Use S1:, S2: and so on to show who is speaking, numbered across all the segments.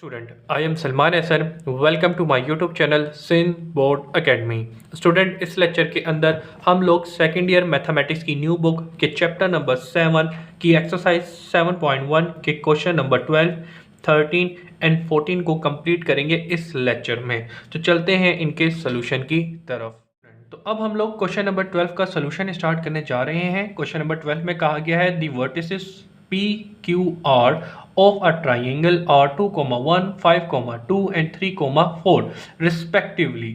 S1: Student, I am Salman Hasan. Welcome to my YouTube channel Sindh board academy. Student, इस लेक्चर के अंदर हम लोग सेकेंड ईयर मैथमेटिक्स की न्यू बुक के चैप्टर नंबर 7 की एक्सरसाइज 7.1 के क्वेश्चन नंबर 12, 13 एंड 14 को कंप्लीट करेंगे इस लेक्चर में। तो चलते हैं इनके सोल्यूशन की तरफ। तो अब हम लोग क्वेश्चन नंबर 12 का सोल्यूशन स्टार्ट करने जा रहे हैं। क्वेश्चन नंबर 12 में कहा गया है the vertices P Q R of a triangle R2, 1, 5, 2 and 3, 4 respectively।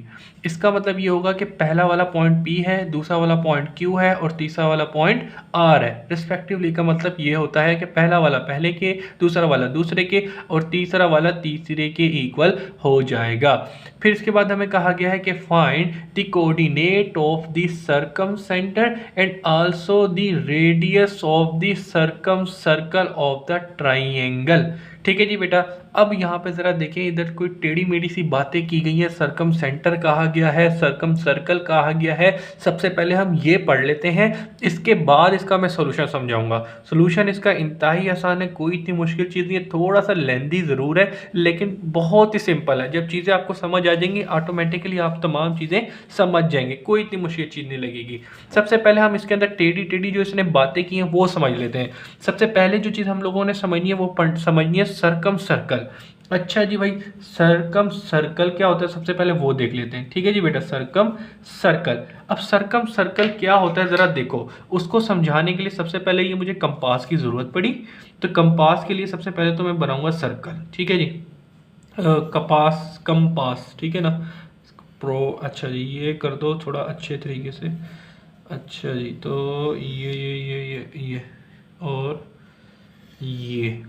S1: इसका मतलब ये होगा कि पहला वाला पॉइंट P है, दूसरा वाला पॉइंट Q है और तीसरा वाला पॉइंट R है। रिस्पेक्टिवली का मतलब ये होता है कि पहला वाला पहले के, दूसरा वाला दूसरे के और तीसरा वाला तीसरे के इक्वल हो जाएगा। फिर इसके बाद हमें कहा गया है कि find the coordinate of the circum centre and also the radius of the circum circle of the triangle. ठीक है जी बेटा। अब यहाँ पे ज़रा देखें, इधर कोई टेढ़ी मेढ़ी सी बातें की गई है। सर्कम सेंटर कहा गया है, सर्कम सर्कल कहा गया है। सबसे पहले हम ये पढ़ लेते हैं, इसके बाद इसका मैं सोल्यूशन समझाऊंगा। सोल्यूशन इसका इंतहाई आसान है, कोई इतनी मुश्किल चीज़ नहीं है। थोड़ा सा लेंदी ज़रूर है लेकिन बहुत ही सिंपल है। जब चीज़ें आपको समझ आ जाएंगी ऑटोमेटिकली आप तमाम चीज़ें समझ जाएंगे, कोई इतनी मुश्किल चीज़ नहीं लगेगी। सबसे पहले हम इसके अंदर टेढ़ी टेढ़ी जो इसने बातें की हैं वो समझ लेते हैं। सबसे पहले जो चीज़ हम लोगों ने समझनी है वो समझनी है सर्कम सर्कल। अच्छा जी भाई, सर्कम सर्कल क्या होता है सबसे पहले वो देख लेते हैं। ठीक है जी बेटा, सर्कम सर्कल। अब सर्कम सर्कल क्या होता है ज़रा देखो, उसको समझाने के लिए सबसे पहले ये मुझे कंपास की ज़रूरत पड़ी। तो कंपास के लिए सबसे पहले तो मैं बनाऊंगा सर्कल। ठीक है जी, कंपास, ठीक है ना। अच्छा जी, ये कर दो थोड़ा अच्छे तरीके से। अच्छा जी, तो ये और ये,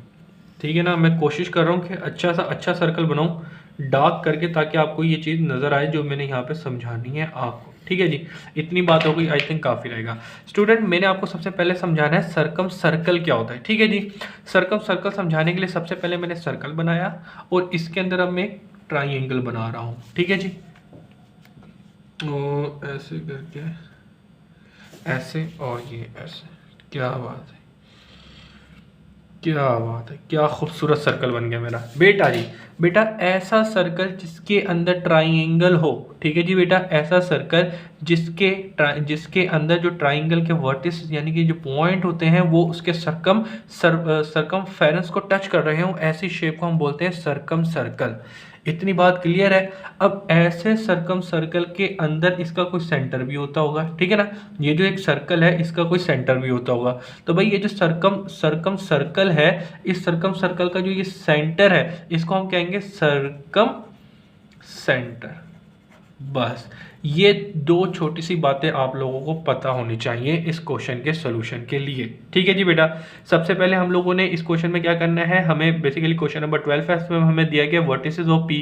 S1: ठीक है ना। मैं कोशिश कर रहा हूँ कि अच्छा सर्कल बनाऊँ डार्क करके, ताकि आपको ये चीज़ नज़र आए जो मैंने यहाँ पे समझानी है आपको। ठीक है जी, इतनी बात हो गई, आई थिंक काफ़ी रहेगा। स्टूडेंट, मैंने आपको सबसे पहले समझाना है सर्कम सर्कल क्या होता है। ठीक है जी, सर्कम सर्कल समझाने के लिए सबसे पहले मैंने सर्कल बनाया और इसके अंदर अब मैं एक ट्राइंगल बना रहा हूँ। ठीक है जी, तो ऐसे करके, ऐसे और ये ऐसे। क्या बात है, क्या बात है, क्या खूबसूरत सर्कल बन गया मेरा बेटा जी। बेटा ऐसा सर्कल जिसके अंदर ट्राइंगल हो। ठीक है जी बेटा, ऐसा सर्कल जिसके अंदर जो ट्राइंगल के वर्टिस यानी कि जो पॉइंट होते हैं वो उसके सरकमफेरेंस को टच कर रहे हो, ऐसी शेप को हम बोलते हैं सर्कम सर्कल। इतनी बात क्लियर है। अब ऐसे सर्कम सर्कल के अंदर इसका कोई सेंटर भी होता होगा। ठीक है ना, ये जो एक सर्कल है इसका कोई सेंटर भी होता होगा। तो भाई ये जो सर्कम सर्कल है, इस सर्कम सर्कल का जो ये सेंटर है इसको हम कहेंगे सर्कम सेंटर। बस ये दो छोटी सी बातें आप लोगों को पता होनी चाहिए इस क्वेश्चन के सॉल्यूशन के लिए। ठीक है जी बेटा, सबसे पहले हम लोगों ने इस क्वेश्चन में क्या करना है, हमें बेसिकली क्वेश्चन नंबर 12 है, इसमें हमें दिया गया vertices of P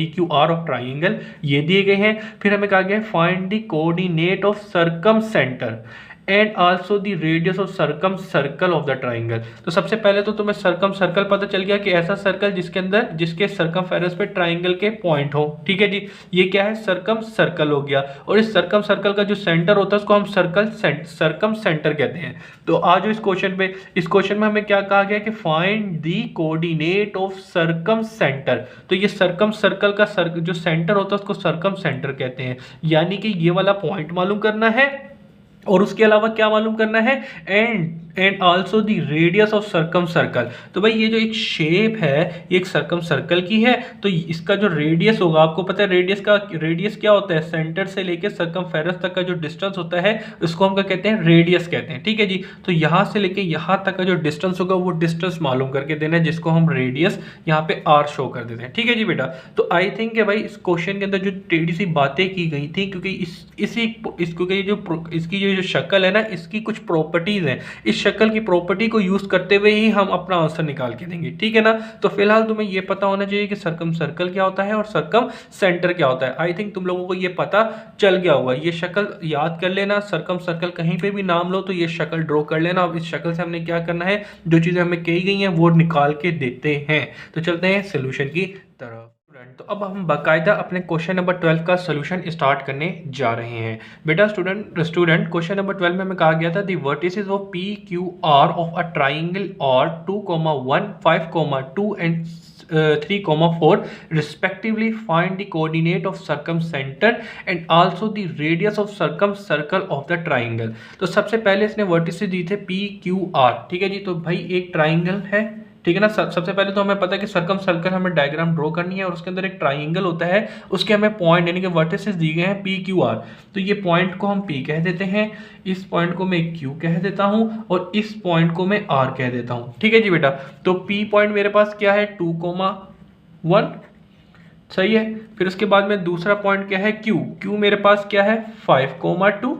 S1: Q are of triangle ये दिए गए हैं। फिर हमें कहा गया find the coordinate of circum centre and also the radius of circum circle of the triangle. तो सबसे पहले तो तुम्हें सर्कम सर्कल पता चल गया कि ऐसा सर्कल जिसके सर्कमफेरेंस पे ट्राइंगल के पॉइंट हो। ठीक है जी, ये क्या है, सर्कम सर्कल हो गया। और इस सर्कम सर्कल का जो सेंटर होता है उसको हम सर्कम सेंटर कहते हैं। तो आज इस क्वेश्चन में हमें क्या कहा गया कि find the coordinate of circum centre. तो ये सर्कम सर्कल का जो सेंटर होता है उसको सर्कम सेंटर कहते हैं, यानी कि ये वाला पॉइंट मालूम करना है और उसके अलावा क्या मालूम करना है, and also the radius of circum circle. तो भाई ये जो एक शेप है ये एक सर्कम सर्कल की है, तो इसका जो रेडियस होगा, आपको पता है रेडियस क्या होता है, सेंटर से लेके सर्कमफेरेंस तक का जो डिस्टेंस होता है उसको हम क्या कहते हैं, रेडियस कहते हैं। ठीक है जी, तो यहाँ से लेके यहाँ तक का जो डिस्टेंस होगा वो डिस्टेंस मालूम करके देना है, जिसको हम रेडियस यहाँ पे आर शो कर देते हैं। ठीक है जी बेटा, तो आई थिंक है भाई इस क्वेश्चन के अंदर जो टेढ़ी सी बातें की गई थी, क्योंकि इसकी जो शक्ल है ना, इसकी कुछ प्रॉपर्टीज हैं, इस शक्ल की प्रॉपर्टी को यूज करते हुए ही हम अपना आंसर निकाल के देंगे। ठीक है ना, तो फिलहाल तुम्हें ये पता होना चाहिए कि सर्कम सर्कल क्या होता है और सर्कम सेंटर क्या होता है। आई थिंक तुम लोगों को ये पता चल गया होगा। ये शक्ल याद कर लेना, सर्कम सर्कल कहीं पे भी नाम लो तो ये शक्ल ड्रॉ कर लेना। अब इस शक्ल से हमने क्या करना है, जो चीजें हमें कही गई हैं वो निकाल के देते हैं। तो चलते हैं सोल्यूशन की तरफ। तो अब हम बाकायदा अपने क्वेश्चन नंबर 12 का सोल्यूशन स्टार्ट करने जा रहे हैं। बेटा स्टूडेंट क्वेश्चन नंबर 12 में हमें कहा गया था the vertices of P Q are of a triangle और 2,1 5,2 and 3,4 respectively find the coordinate of circumcenter and also the radius of circumcircle of the triangle। तो सबसे पहले इसने वर्टिसेस दी थे पी क्यू आर, ठीक है जी। तो भाई एक ट्राइंगल है, ठीक है ना। सबसे पहले तो हमें पता है कि सर्कम सर्कल हमें डायग्राम ड्रॉ करनी है और उसके अंदर एक ट्राइंगल होता है, उसके हमें पॉइंट यानी कि वर्टिसेस दी गए हैं पी क्यू आर। तो ये पॉइंट को हम पी कह देते हैं, इस पॉइंट को मैं क्यू कह देता हूं और इस पॉइंट को मैं आर कह देता हूं, ठीक है जी बेटा। तो पी पॉइंट मेरे पास क्या है 2,1, सही है। फिर उसके बाद में दूसरा पॉइंट क्या है क्यू मेरे पास क्या है 5,2।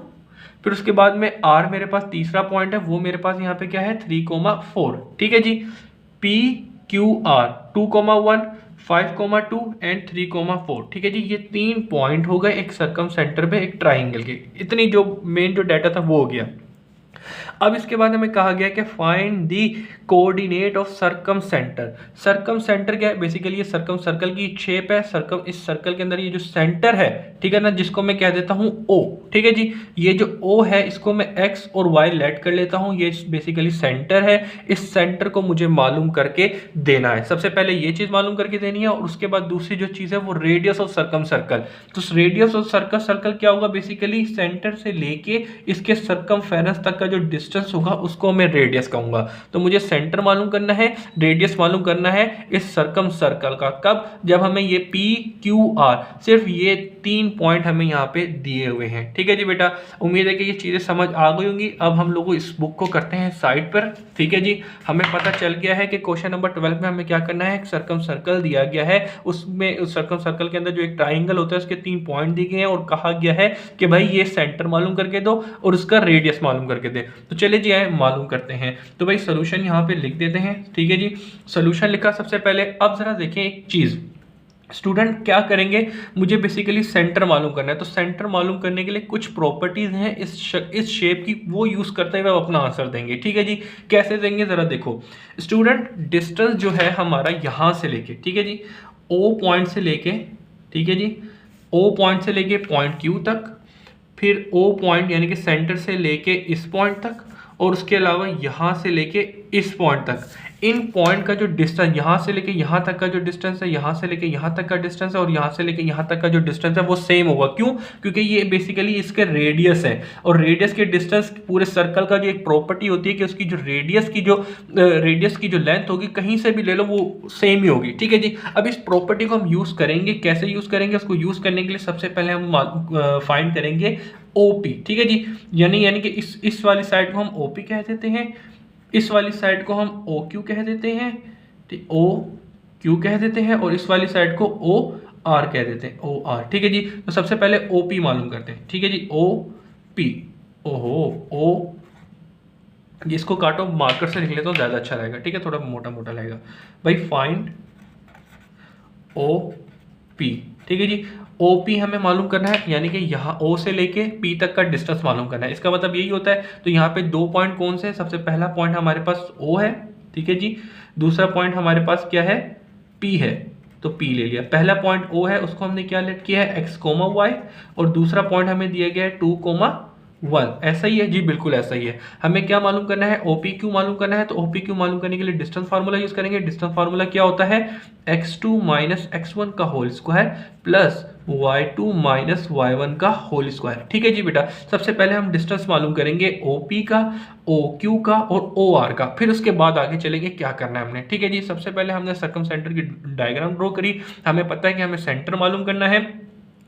S1: फिर उसके बाद में आर मेरे पास तीसरा पॉइंट है, वो मेरे पास यहाँ पे क्या है 3,4, ठीक है जी। पी क्यू आर 2,1 5,2 एंड 3,4, ठीक है जी। ये 3 पॉइंट हो गए एक सर्कम सेंटर पे एक ट्राइंगल के। इतनी जो मेन जो डाटा था वो हो गया। अब इसके बाद हमें कहा गया कि find the coordinate of circum centre. Circum centre क्या है, बेसिकली ये सर्कम सर्कल की शेप है। सर्कम इस सर्कल के अंदर ये जो सेंटर है, ठीक है ना, जिसको मैं कह देता हूं ओ, ठीक है जी। ये जो ओ है इसको मैं एक्स और वाई लेट कर लेता हूं, ये बेसिकली सेंटर है। इस सेंटर को मुझे मालूम करके देना है। सबसे पहले ये चीज मालूम करके देनी है और उसके बाद दूसरी जो चीज है वो रेडियस ऑफ सर्कम सर्कल। तो रेडियस ऑफ सर्कल सर्कल क्या होगा, बेसिकली सेंटर से लेके इसके सर्कमफेरेंस तक का जो डिस्टेंस होगा उसको मैं रेडियस कहूंगा। तो मुझे सेंटर मालूम करना है, रेडियस मालूम करना है इस सर्कम सर्कल का। कब, जब हमें ये पी क्यू आर सिर्फ ये 3 पॉइंट हमें यहाँ पे दिए हुए हैं, ठीक है जी बेटा। उम्मीद है कि ये चीजें समझ आ गई होंगी। अब हम लोग इस बुक को करते हैं साइड पर, ठीक है जी। हमें पता चल गया है कि क्वेश्चन नंबर 12 में हमें क्या करना है, एक सर्कम सर्कल दिया गया है, उसमें उस सर्कम सर्कल के अंदर जो एक ट्राइंगल होता है उसके 3 पॉइंट दिए गए हैं और कहा गया है कि भाई ये सेंटर मालूम करके दो और उसका रेडियस मालूम करके दे। तो चलिए जी आए मालूम करते हैं। तो भाई सोल्यूशन यहाँ पे लिख देते हैं, ठीक है जी। सोल्यूशन लिखा सबसे पहले। अब जरा देखें एक चीज, स्टूडेंट क्या करेंगे, मुझे बेसिकली सेंटर मालूम करना है। तो सेंटर मालूम करने के लिए कुछ प्रॉपर्टीज हैं इस शेप की, वो यूज करते हुए अपना आंसर देंगे, ठीक है जी। कैसे देंगे जरा देखो स्टूडेंट। डिस्टेंस जो है हमारा यहां से लेके, ठीक है जी, ओ पॉइंट से लेके, ठीक है जी, ओ पॉइंट से लेके पॉइंट क्यू तक, फिर ओ पॉइंट यानी कि सेंटर से लेके इस पॉइंट तक, और उसके अलावा यहां से लेके इस पॉइंट तक। इन पॉइंट का जो डिस्टेंस यहां से लेके यहां तक का जो डिस्टेंस है, यहां से लेके यहां तक का डिस्टेंस है और यहां से लेके यहां तक का जो डिस्टेंस है वो सेम होगा। क्यों, क्योंकि ये बेसिकली इसके रेडियस है और रेडियस के डिस्टेंस पूरे सर्कल का जो एक प्रॉपर्टी होती है कि उसकी जो रेडियस की जो लेंथ होगी कहीं से भी ले लो वो सेम ही होगी, ठीक है जी। अब इस प्रॉपर्टी को हम यूज करेंगे, कैसे यूज करेंगे, उसको यूज करने के लिए सबसे पहले हम फाइंड करेंगे ओपी, ठीक है जी। यानी कि इस वाली साइड को हम ओपी कह देते हैं, इस वाली साइड को हम ओ क्यू कह देते हैं, ठीक, ओ क्यू कह देते हैं, और इस वाली साइड को ओ आर कह देते हैं, ओ आर, ठीक है जी। तो सबसे पहले ओ पी मालूम करते हैं, ठीक है जी। ओ पी, ओहो ओ, इसको काटो मार्कर से लिख लेता हूँ ज्यादा अच्छा रहेगा, ठीक है, थोड़ा मोटा मोटा लगेगा भाई। फाइंड ओ पी, ठीक है जी। OP हमें मालूम करना है, यानी कि यहाँ O से लेके P तक का डिस्टेंस मालूम करना है। इसका मतलब यही होता है। तो यहाँ पे 2 पॉइंट कौन से, सबसे पहला पॉइंट हमारे पास O है, ठीक है जी। दूसरा पॉइंट हमारे पास क्या है, P है, तो P ले लिया। पहला पॉइंट O है, उसको हमने क्या लेट किया है x, y, और दूसरा पॉइंट हमें दिया गया है 2,1। ऐसा ही है जी, बिल्कुल ऐसा ही है। हमें क्या मालूम करना है, OPQ मालूम करना है। तो OPQ मालूम करने के लिए डिस्टेंस फार्मूला यूज करेंगे। डिस्टेंस फार्मूला क्या होता है, x2 माइनस x1 का whole square plus y2 minus y1 का होल स्क्वायर, ठीक है जी बेटा। सबसे पहले हम डिस्टेंस मालूम करेंगे OP का, OQ का और OR का, फिर उसके बाद आगे चलेंगे क्या करना है हमने, ठीक है जी। सबसे पहले हमने सर्कम सेंटर की डायग्राम ड्रॉ करी। हमें पता है कि हमें सेंटर मालूम करना है।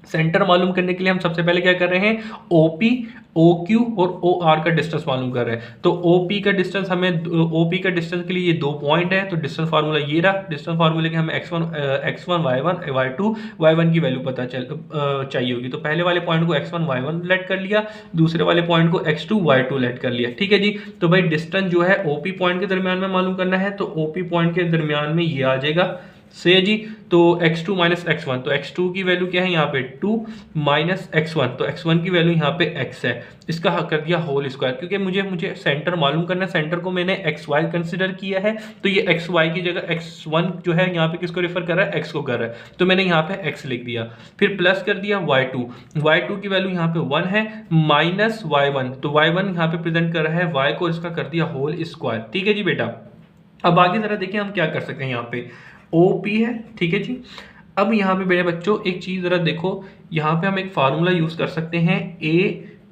S1: सेंटर मालूम करने के लिए हम सबसे पहले क्या कर रहे हैं, OP, OQ और OR का डिस्टेंस मालूम कर रहे हैं। तो OP का डिस्टेंस हमें, OP का डिस्टेंस के लिए ये 2 पॉइंट है, तो डिस्टेंस फार्मूला ये रहा। डिस्टेंस फार्मूले के हमें x1 y1 y2 y1 की वैल्यू पता चाहिए होगी। तो पहले वाले पॉइंट को x1 y1 लेट कर लिया, दूसरे वाले पॉइंट को x2 y2 लेट कर लिया, ठीक है जी। तो भाई डिस्टेंस जो है OP पॉइंट के दरमियान में मालूम करना है, तो OP पॉइंट के दरमियान में ये आ जाएगा, से जी। तो x2 माइनस x1, तो x2 की वैल्यू क्या है यहाँ पे 2 माइनस x1, तो x1 की वैल्यू यहाँ पे x है। इसका हक कर दिया होल स्क्वायर, क्योंकि मुझे सेंटर मालूम करना है, सेंटर को मैंने xy कंसिडर किया है, तो ये xy की जगह x1 जो है यहाँ पे किसको रेफर कर रहा है, x को कर रहा है, तो मैंने यहाँ पे x लिख दिया। फिर प्लस कर दिया y2 की वैल्यू यहाँ पे 1 है, माइनस y1, तो y1 यहाँ पे प्रेजेंट कर रहा है y को, इसका कर दिया होल स्क्वायर। ठीक है जी बेटा। अब आगे जरा देखिए हम क्या कर सकते हैं, यहाँ पे OP है, ठीक है जी। अब यहाँ पे मेरे बच्चों एक चीज़ ज़रा देखो, यहाँ पे हम एक फार्मूला यूज़ कर सकते हैं a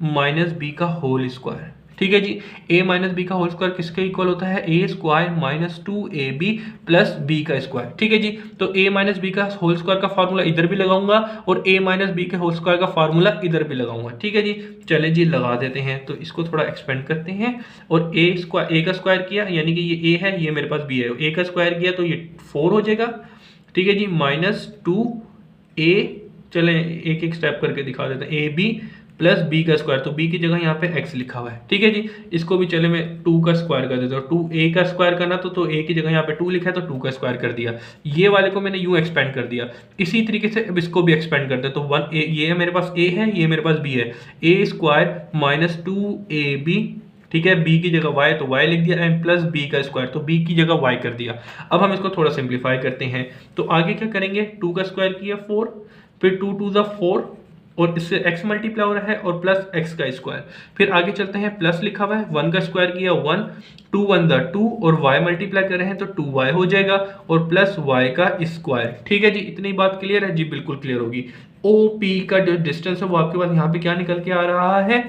S1: माइनस बी का होल स्क्वायर। ठीक है जी, a माइनस बी का होल स्क्वायर किसके इक्वल होता है, a square minus 2ab plus b का स्क्वायर। ठीक है जी, तो a माइनस बी का होल स्क्वायर का फार्मूला इधर भी लगाऊंगा और a माइनस बी के होल स्क्वायर का फार्मूला इधर भी लगाऊंगा। ठीक है जी, चले जी लगा देते हैं। तो इसको थोड़ा एक्सपेंड करते हैं और a का स्क्वायर किया, यानी कि ये a है, ये मेरे पास b है, a का स्क्वायर किया तो ये 4 हो जाएगा। ठीक है जी, माइनस 2a, चले एक एक स्टेप करके दिखा देते हैं, ab प्लस बी का स्क्वायर, तो b की जगह यहाँ पे x लिखा हुआ है। ठीक है जी, इसको भी चले मैं 2 का स्क्वायर कर देता हूँ, 2a का स्क्वायर करना तो a की जगह यहाँ पे 2 लिखा है तो 2 का स्क्वायर कर दिया। ये वाले को मैंने यूं एक्सपेंड कर दिया। इसी तरीके से अब इसको भी एक्सपेंड करते हैं, तो 1a, ये मेरे पास a है, ये मेरे पास b है, a स्क्वायर माइनस 2ab, ठीक है, b की जगह y तो y लिख दिया, एंड प्लस b का स्क्वायर, तो b की जगह y कर दिया। अब हम इसको थोड़ा सिंप्लीफाई करते हैं, तो आगे क्या करेंगे, 2 का स्क्वायर किया 4, फिर 2 टू द 4 और इससे x मल्टीप्लाई हो रहा है और प्लस x का स्क्वायर। फिर आगे चलते हैं, प्लस लिखा हुआ है, 1 का स्क्वायर किया 1, 2 1 द 2 और y मल्टीप्लाई कर रहे हैं तो 2y हो जाएगा और प्लस y का स्क्वायर। ठीक है जी, इतनी बात क्लियर है जी, बिल्कुल क्लियर होगी। OP का जो डिस्टेंस है वो आपके पास यहाँ पे क्या निकल के आ रहा है,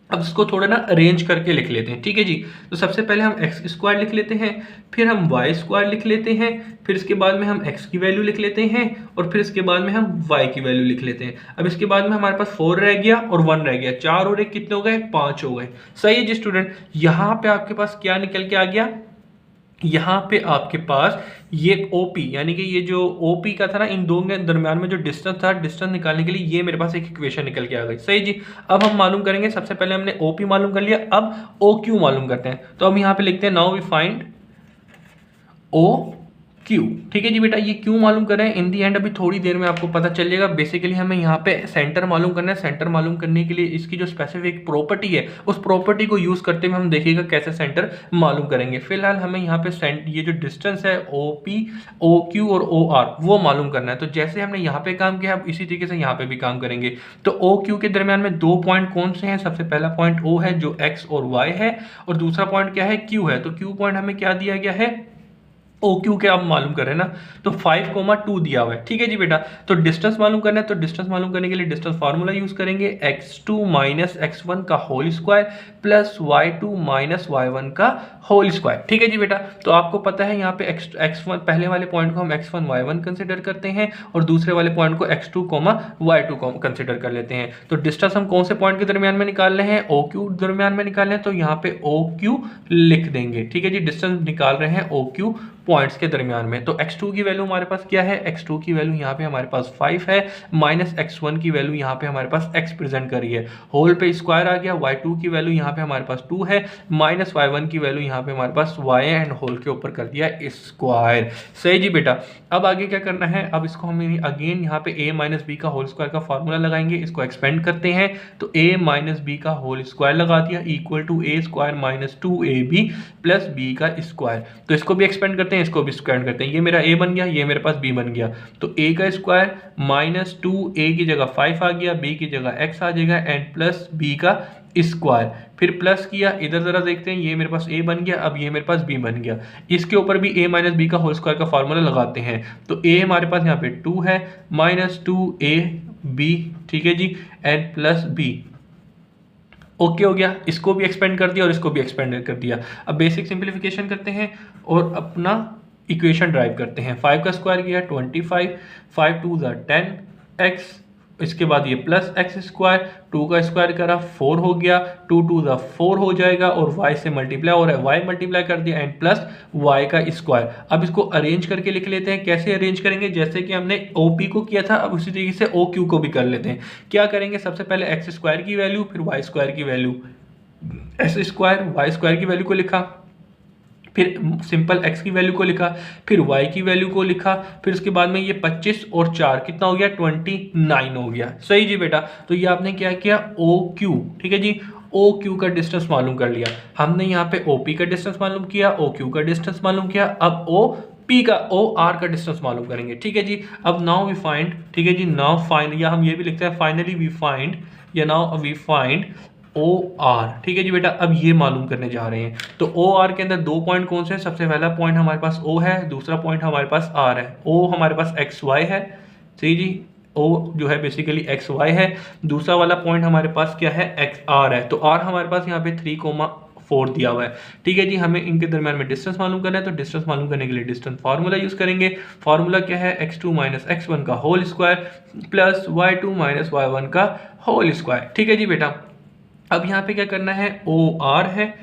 S1: अब इसको थोड़ा ना अरेंज करके लिख लेते हैं। ठीक है जी, तो सबसे पहले हम एक्स स्क्वायर लिख लेते हैं, फिर हम वाई स्क्वायर लिख लेते हैं, फिर इसके बाद में हम एक्स की वैल्यू लिख लेते हैं और फिर इसके बाद में हम वाई की वैल्यू लिख लेते हैं। अब इसके बाद में हमारे पास 4 रह गया और 1 रह गया, 4 और 1 कितने हो गए, 5 हो गए। सही है जी स्टूडेंट, यहाँ पे आपके पास क्या निकल के आ गया, यहाँ पे आपके पास ये OP, यानी कि ये जो OP का था ना, इन दोनों के दरमियान में जो डिस्टेंस था, डिस्टेंस निकालने के लिए ये मेरे पास एक इक्वेशन निकल के आ गई। सही जी, अब हम मालूम करेंगे, सबसे पहले हमने OP मालूम कर लिया, अब OQ मालूम करते हैं। तो हम यहाँ पे लिखते हैं नाउ वी फाइंड OQ। ठीक है जी बेटा, ये क्यों मालूम कर रहे हैं इन दी एंड अभी थोड़ी देर में आपको पता चल जाएगा। बेसिकली हमें यहाँ पे सेंटर मालूम करना है, सेंटर मालूम करने के लिए इसकी जो स्पेसिफिक प्रॉपर्टी है उस प्रॉपर्टी को यूज करते हुए हम देखिएगा कैसे सेंटर मालूम करेंगे। फिलहाल हमें यहाँ पे ये जो डिस्टेंस है OP, OQ और OR वो मालूम करना है। तो जैसे हमने यहाँ पे काम किया, अब इसी तरीके से यहाँ पे भी काम करेंगे। तो OQ के दरमियान में 2 पॉइंट कौन से हैं, सबसे पहला पॉइंट O है जो X और Y है, और दूसरा पॉइंट क्या है, Q है। तो Q पॉइंट हमें क्या दिया गया है, OQ के आप मालूम कर रहे हैं ना, तो 5,2 दिया हुआ है। ठीक है जी बेटा, तो डिस्टेंस मालूम करना है, तो डिस्टेंस मालूम करने के लिए डिस्टेंस फार्मूला यूज करेंगे, x2 माइनस x1 का whole square plus y2 minus y1 का होल स्क्वायर। ठीक है जी बेटा, तो आपको पता है यहाँ पे x1 पहले वाले पॉइंट को हम x1 y1 कंसिडर करते हैं और दूसरे वाले पॉइंट को x2 y2 कंसिडर कर लेते हैं। तो डिस्टेंस हम कौन से पॉइंट के दरमियान में निकाल रहे हैं, OQ दरमियान में निकाल रहे हैं, तो यहाँ पे OQ लिख देंगे। ठीक है जी, डिस्टेंस निकाल रहे हैं OQ पॉइंट्स के दरमियान में। तो x2 की वैल्यू हमारे पास क्या है, x2 की वैल्यू यहाँ पे हमारे पास 5 है, माइनस x1 की वैल्यू यहाँ पे हमारे पास x प्रेजेंट कर रही है, होल पे स्क्वायर आ गया, y2 की वैल्यू यहाँ पे हमारे पास 2 है, माइनस y1 की वैल्यू यहाँ पे हमारे पास y है एंड होल के ऊपर कर दिया स्क्वायर। सही जी बेटा, अब आगे क्या करना है, अब इसको हम अगेन यहाँ पे a माइनस बी का होल स्क्वायर का फॉर्मूला लगाएंगे, इसको एक्सपेंड करते हैं, तो a माइनस बी का होल स्क्वायर लगा दिया equal to a square minus 2ab plus b का स्क्वायर। तो इसको भी एक्सपेंड करते हैं, इसको भी स्क्वायर करते हैं, ये मेरा a बन गया, ये मेरे पास b बन गया, तो a का स्क्वायर माइनस 2a की जगह 5 आ गया, b की जगह x आ जाएगा एंड प्लस b का स्क्वायर। फिर प्लस किया, इधर जरा देखते हैं, ये मेरे पास a बन गया, अब ये मेरे पास b बन गया, इसके ऊपर भी a माइनस बी का होल स्क्वायर का फॉर्मूला लगाते हैं। तो a हमारे पास यहाँ पे 2 है, माइनस 2ab, ठीक है जी, एंड प्लस b। ओके हो गया, इसको भी एक्सपेंड कर दिया और इसको भी एक्सपेंड कर दिया। अब बेसिक सिंप्लीफिकेशन करते हैं और अपना इक्वेशन ड्राइव करते हैं। 5 का स्क्वायर किया 25, 5 टू द 10x, इसके बाद ये प्लस एक्स स्क्वायर, 2 का स्क्वायर करा 4 हो गया, 2 टू द 4 हो जाएगा और y से मल्टीप्लाई हो रहा है, y मल्टीप्लाई कर दिया एंड प्लस y का स्क्वायर। अब इसको अरेंज करके लिख लेते हैं, कैसे अरेंज करेंगे, जैसे कि हमने OP को किया था अब उसी तरीके से OQ को भी कर लेते हैं। क्या करेंगे, सबसे पहले एक्स स्क्वायर की वैल्यू, फिर y स्क्वायर की value, x square y square की वैल्यू को लिखा, फिर सिंपल x की वैल्यू को लिखा, फिर y की वैल्यू को लिखा, फिर उसके बाद में ये 25 और 4 कितना हो गया 29 हो गया। सही जी बेटा। तो ये आपने क्या किया OQ, ठीक है जी, OQ का डिस्टेंस मालूम कर लिया हमने। यहाँ पे OP का डिस्टेंस मालूम किया, OQ का डिस्टेंस मालूम किया, अब OP का OR का डिस्टेंस मालूम करेंगे। ठीक है जी। अब नाउ वी फाइंड, ठीक है जी, नाउ फाइंड, या हम ये भी लिखते हैं फाइनली वी फाइंड, या नाउ वी फाइंड OR। ठीक है जी बेटा। अब ये मालूम करने जा रहे हैं। तो OR के अंदर दो पॉइंट कौन से हैं? सबसे पहला पॉइंट हमारे पास O है, दूसरा पॉइंट हमारे पास R है। O हमारे पास XY है, सही जी, O जो है बेसिकली XY है। दूसरा वाला पॉइंट हमारे पास क्या है? XR है। तो R हमारे पास यहाँ पे 3,4 दिया हुआ है। ठीक है जी। हमें इनके दरम्यान में डिस्टेंस मालूम करना है, तो डिस्टेंस मालूम करने के लिए डिस्टेंस फार्मूला यूज करेंगे। फार्मूला क्या है? x2 माइनस x1 का whole square plus y2 minus y1 का होल स्क्वायर। ठीक है जी बेटा। अब यहाँ पे क्या करना है? OR है,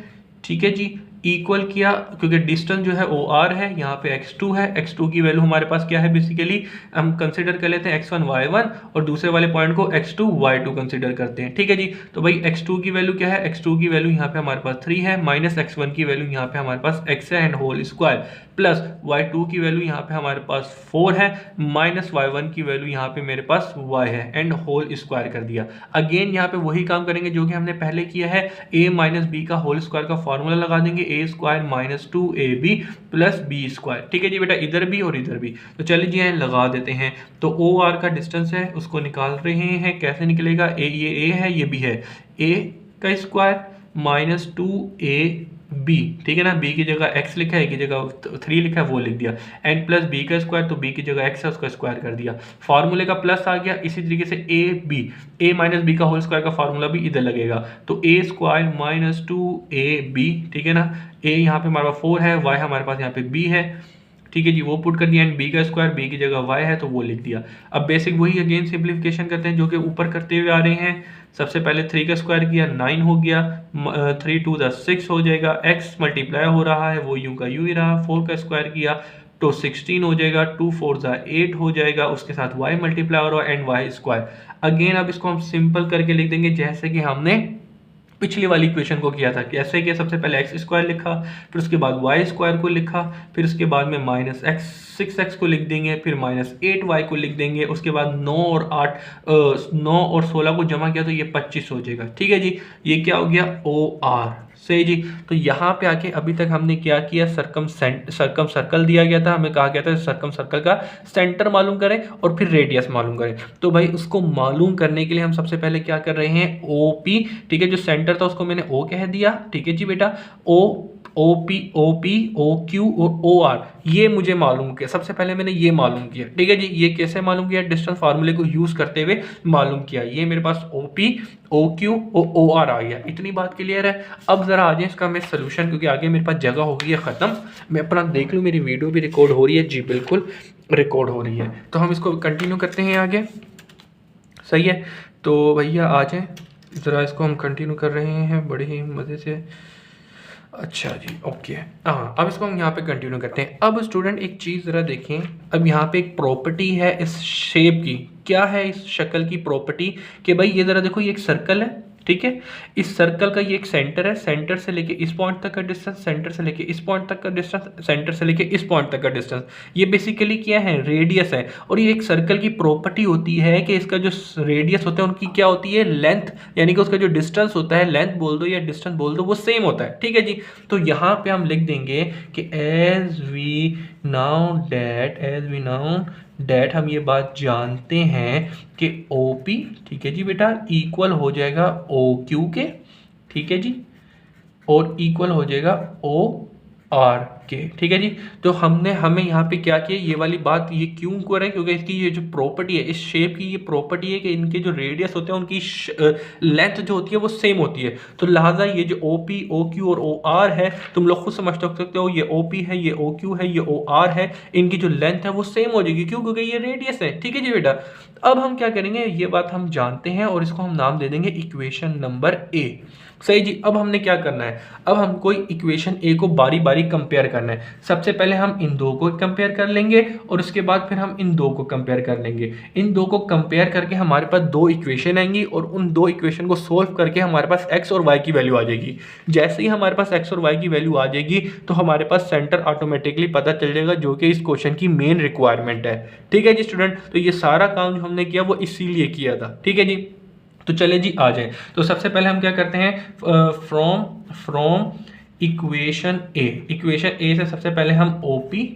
S1: ठीक है जी, इक्वल किया, क्योंकि डिस्टेंस जो है OR है, यहाँ पे x2 है। x2 की वैल्यू हमारे पास क्या है? बेसिकली हम कंसिडर कर लेते हैं x1 y1 और दूसरे वाले पॉइंट को x2 y2 कंसिडर करते हैं। ठीक है जी। तो भाई x2 की वैल्यू क्या है? x2 की वैल्यू यहाँ पे हमारे पास 3 है, माइनस x1 की वैल्यू यहाँ पे हमारे पास x है and whole square, plus y2 की वैल्यू यहाँ पे हमारे पास 4 है, माइनस y1 की वैल्यू यहाँ पे मेरे पास y है एंड होल स्क्वायर कर दिया। अगेन यहाँ पे वही काम करेंगे जो कि हमने पहले किया है, a माइनस बी का होल स्क्वायर का फॉर्मूला लगा देंगे, a square minus 2ab plus B square. ठीक है जी बेटा, इधर भी और इधर भी। तो चलिए जी यहाँ लगा देते हैं। तो OR का डिस्टेंस है उसको निकाल रहे हैं, कैसे निकलेगा? ये a है, ये b है, a का स्क्वायर माइनस 2ab, ठीक है ना, b की जगह x लिखा है, की जगह 3 लिखा है, वो लिख दिया, एंड प्लस b का स्क्वायर, तो b की जगह x है उसका स्क्वायर कर दिया, फार्मूले का प्लस आ गया। इसी तरीके से a माइनस b का होल स्क्वायर का फार्मूला भी इधर लगेगा, तो a स्क्वायर माइनस 2ab, ठीक है ना, a यहाँ पे हमारे पास 4 है, y हमारे पास यहाँ पे b है, ठीक है जी, वो पुट कर दिया, एंड b का स्क्वायर b की जगह y है तो वो लिख दिया। अब बेसिक वही अगेन सिंप्लीफिकेशन करते हैं जो कि ऊपर करते हुए आ रहे हैं। सबसे पहले 3 का स्क्वायर किया 9 हो गया, 3 2 6 हो जाएगा, x मल्टीप्लाई हो रहा है वो यूं का यूं ही रहा, 4 का स्क्वायर किया तो 16 हो जाएगा, 2 4 8 हो जाएगा, उसके साथ y मल्टीप्लाई हो रहा है एंड y स्क्वायर। अगेन अब इसको हम सिंपल करके लिख देंगे जैसे कि हमने पिछली वाली इक्वेशन को किया था। कैसे किया? सबसे पहले एक्स स्क्वायर लिखा, फिर उसके बाद वाई स्क्वायर को लिखा, फिर उसके बाद में माइनस एक्स 6x को लिख देंगे, फिर माइनस 8y को लिख देंगे, उसके बाद 9 और 16 को जमा किया तो ये 25 हो जाएगा। ठीक है जी, ये क्या हो गया? OR। सही जी। तो यहाँ पे आके अभी तक हमने क्या किया? सर्कम सर्कल दिया गया था, हमें कहा गया था सर्कम सर्कल का सेंटर मालूम करें और फिर रेडियस मालूम करें। तो भाई उसको मालूम करने के लिए हम सबसे पहले क्या कर रहे हैं? OP, ठीक है, जो सेंटर था उसको मैंने O कह दिया। ठीक है जी बेटा, OP OQ और OR ये मुझे मालूम किया। सबसे पहले मैंने ये मालूम किया। ठीक है जी, ये कैसे मालूम किया? डिस्टेंस फार्मूले को यूज करते हुए मालूम किया। ये मेरे पास OP OQ और OR आ गया। इतनी बात क्लियर है। अब जरा आ जाए इसका मैं सोल्यूशन, क्योंकि आगे मेरे पास जगह हो गई है ख़त्म। मैं अपना देख लूँ मेरी वीडियो भी रिकॉर्ड हो रही है। जी बिल्कुल रिकॉर्ड हो रही है। तो हम इसको कंटिन्यू करते हैं आगे। सही है, तो भैया आ जाएँ ज़रा, इसको हम कंटिन्यू कर रहे हैं बड़े ही मज़े से। अच्छा जी, ओके। हाँ, अब इसको हम यहाँ पे कंटिन्यू करते हैं। अब स्टूडेंट एक चीज़ ज़रा देखें, अब यहाँ पे एक प्रॉपर्टी है इस शेप की। क्या है इस शक्ल की प्रॉपर्टी? कि भाई ये ज़रा देखो, ये एक सर्कल है, ठीक है, इस सर्कल का ये एक सेंटर है, सेंटर से लेके इस पॉइंट तक का डिस्टेंस, सेंटर से लेके इस पॉइंट तक का डिस्टेंस, सेंटर से लेके इस पॉइंट तक का डिस्टेंस, ये बेसिकली क्या है? रेडियस है। और ये एक सर्कल की प्रॉपर्टी होती है कि इसका जो रेडियस होता है उनकी क्या होती है? लेंथ, यानी कि उसका जो डिस्टेंस होता है, लेंथ बोल दो या डिस्टेंस बोल दो, वो सेम होता है। ठीक है जी। तो यहाँ पे हम लिख देंगे कि एज वी नाउ डेट हम ये बात जानते हैं कि OP, ठीक है जी बेटा, इक्वल हो जाएगा OQ के, ठीक है जी, और इक्वल हो जाएगा OR के। ठीक है जी। तो हमें यहाँ पे क्या किया? ये वाली बात ये क्यों कर रहे हैं? क्योंकि इसकी ये जो प्रॉपर्टी है, इस शेप की ये प्रॉपर्टी है कि इनके जो रेडियस होते हैं उनकी लेंथ जो होती है वो सेम होती है। तो लिहाजा ये जो OP OQ और OR है, तुम लोग खुद समझ सकते हो, ये OP है, ये OQ है, ये OR है, इनकी जो लेंथ है वो सेम हो जाएगी। क्यों? क्योंकि ये रेडियस है। ठीक है जी बेटा। अब हम क्या करेंगे? ये बात हम जानते हैं और इसको हम नाम दे देंगे इक्वेशन नंबर A। सही जी। अब हमने क्या करना है? अब हम कोई इक्वेशन A को बारी बारी कंपेयर करना है? सबसे पहले हम इन दो को कंपेयर कर लेंगे और उसके बाद फिर हम इन दो को कंपेयर कर लेंगे। इन दो को कंपेयर करके हमारे पास दो इक्वेशन आएंगी और उन दो इक्वेशन को सोल्व करके हमारे पास एक्स और वाई की वैल्यू आ जाएगी। जैसे ही हमारे पास एक्स और वाई की वैल्यू आ जाएगी तो हमारे पास सेंटर ऑटोमेटिकली पता चल जाएगा, जो कि इस क्वेश्चन की मेन रिक्वायरमेंट है। ठीक है जी स्टूडेंट, तो ये सारा काम जो हमने किया वो इसीलिए किया था। ठीक है जी, तो चले जी आ जाए। तो सबसे पहले हम क्या करते हैं, फ्रॉम इक्वेशन ए से सबसे पहले हम OP,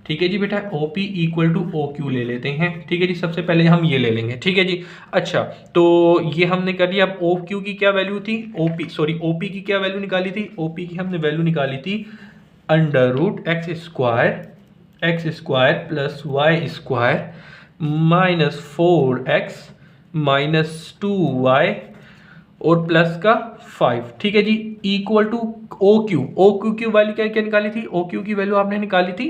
S1: ठीक है जी बेटा, OP इक्वल टू OQ ले लेते हैं। ठीक है जी, सबसे पहले हम ये ले लेंगे। ठीक है जी, अच्छा तो ये हमने कर लिया। अब OQ की क्या वैल्यू थी, OP की क्या वैल्यू निकाली थी? OP की हमने वैल्यू निकाली थी under root x square plus Y square minus 4x minus 2y और प्लस का 5। ठीक है जी, इक्वल टू OQ की वैल्यू क्या क्या निकाली थी? OQ की वैल्यू आपने निकाली थी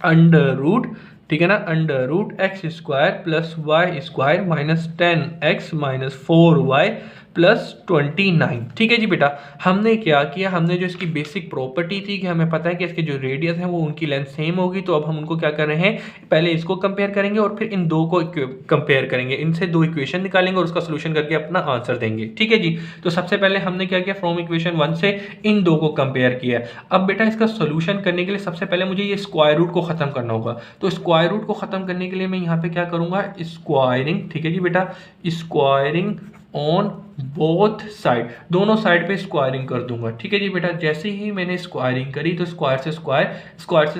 S1: अंडर रूट, ठीक है ना, under root x square plus Y square minus 10x minus 4y plus 29। ठीक है जी बेटा, हमने क्या किया, हमने जो इसकी बेसिक प्रॉपर्टी थी कि हमें पता है कि इसके जो रेडियस है वो उनकी लेंथ सेम होगी, तो अब हम उनको क्या कर रहे हैं, पहले इसको कंपेयर करेंगे और फिर इन दो को कंपेयर करेंगे, इनसे दो इक्वेशन निकालेंगे और उसका सोल्यूशन करके अपना आंसर देंगे। ठीक है जी, तो सबसे पहले हमने क्या किया, फ्रॉम इक्वेशन 1 से इन दो को कंपेयर किया। अब बेटा इसका सोल्यूशन करने के लिए सबसे पहले मुझे ये स्क्वायर रूट को खत्म करना होगा। तो स्क्वायर रूट को खत्म करने के लिए मैं यहाँ पे क्या करूंगा, स्क्वायरिंग। ठीक है जी बेटा, स्क्वायरिंग ऑन बोथ साइड, दोनों साइड पे स्क्वायरिंग कर दूंगा। ठीक है जी बेटा, जैसे ही मैंने स्क्वायरिंग करी तो स्क्वायर से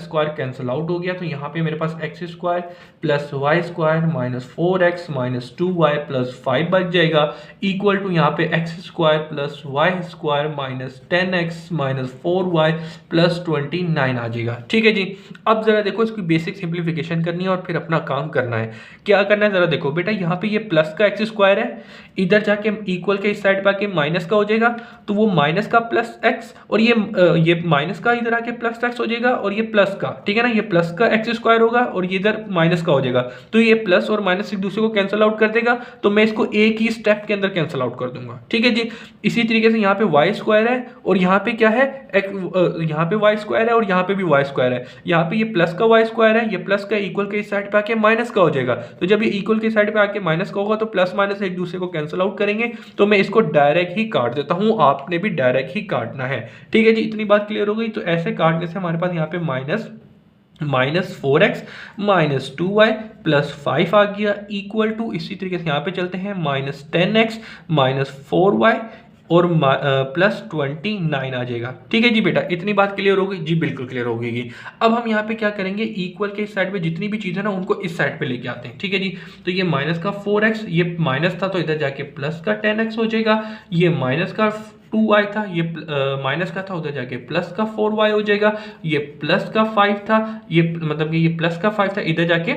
S1: स्क्वायर कैंसिल आउट हो गया। तो यहाँ पे मेरे पास x square plus Y square minus 4x minus 2y plus 5 बच जाएगा, इक्वल टू यहाँ पे x square plus Y square minus 10x minus 4y plus 29 आ जाएगा। ठीक है जी, अब जरा देखो इसकी बेसिक सिंप्लीफिकेशन करनी है और फिर अपना काम करना है। क्या करना है जरा देखो बेटा, यहाँ पे ये प्लस का एक्स स्क्वायर है, इधर जाके इक्वल के इस साइड पे आके माइनस का हो जाएगा, तो वो माइनस का प्लस एक्स और ये माइनस का इधर आके प्लस एक्स हो जाएगा और ये प्लस का, ठीक है ना, ये प्लस का एक्स स्क्वायर होगा और ये इधर माइनस का हो जाएगा। तो ये प्लस और माइनस एक दूसरे को कैंसिल आउट कर देगा, तो मैं इसको एक ही स्टेप के अंदर कैंसिल आउट कर दूंगा। ठीक है जी, इसी तरीके से यहाँ पे वाई स्क्वायर है और यहाँ पे क्या है, यहाँ पे वाई स्क्वायर है और यहाँ पे भी वाई स्क्वायर है। यहाँ पे ये प्लस का वाई स्क्वायर है, ये प्लस का इक्वल के इस साइड पे आके माइनस का हो जाएगा। तो जब ये इक्वल के साइड पे आके माइनस का होगा तो प्लस माइनस एक दूसरे को कैंसिल आउट करेंगे। तो मैं इसको डायरेक्ट ही काट देता हूं, आपने भी डायरेक्ट ही काटना है। ठीक है जी, इतनी बात क्लियर हो गई। तो ऐसे काटने से हमारे पास यहाँ पे minus 4x minus 2y plus 5 आ गया, इक्वल टू इसी तरीके से यहाँ पे चलते हैं माइनस 10x माइनस 4y और प्लस 29 आ जाएगा। ठीक है जी बेटा, इतनी बात क्लियर हो गई जी, बिल्कुल क्लियर हो गई। अब हम यहाँ पे क्या करेंगे, इक्वल के इस साइड पे जितनी भी चीज़ है ना उनको इस साइड पे लेके आते हैं। ठीक है जी, तो ये माइनस का 4x, ये माइनस था तो इधर जाके प्लस का 10x हो जाएगा, ये माइनस का 2y था, ये माइनस का था, उधर जाके प्लस का 4y हो जाएगा, ये प्लस का 5 था, ये मतलब कि ये प्लस का 5 था, इधर जाके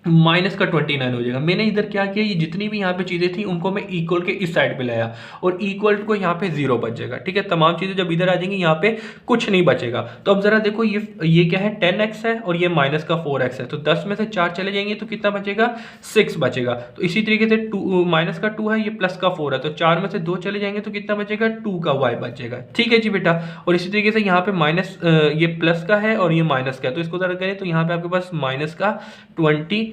S1: माइनस का 29 हो जाएगा। मैंने इधर क्या किया, ये जितनी भी यहाँ पे चीज़ें थी उनको मैं इक्वल के इस साइड पे लाया और इक्वल को यहाँ पे 0 बच जाएगा। ठीक है, तमाम चीज़ें जब इधर आ जाएंगी यहाँ पे कुछ नहीं बचेगा। तो अब जरा देखो, ये क्या है, 10x है और ये माइनस का 4x है, तो 10 में से 4 चले जाएंगे तो कितना बचेगा, 6 बचेगा। तो इसी तरीके से माइनस का 2 है, ये प्लस का 4 है, तो 4 में से 2 चले जाएंगे तो कितना बचेगा, 2 का y बचेगा। ठीक है जी बेटा, और इसी तरीके से यहाँ पे माइनस, ये प्लस का है और ये माइनस का है, तो इसको जरा करें तो यहाँ पे आपके पास माइनस का 24,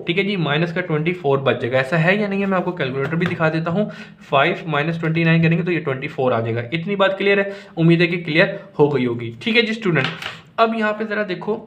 S1: ठीक है जी, माइनस का 24 बच जाएगा। ऐसा है या नहीं है, मैं आपको कैलकुलेटर भी दिखा देता हूँ। 5 माइनस 29 करेंगे तो ये 24 आ जाएगा। इतनी बात क्लियर है, उम्मीद है कि क्लियर हो गई होगी। ठीक है जी स्टूडेंट, अब यहाँ पे जरा देखो,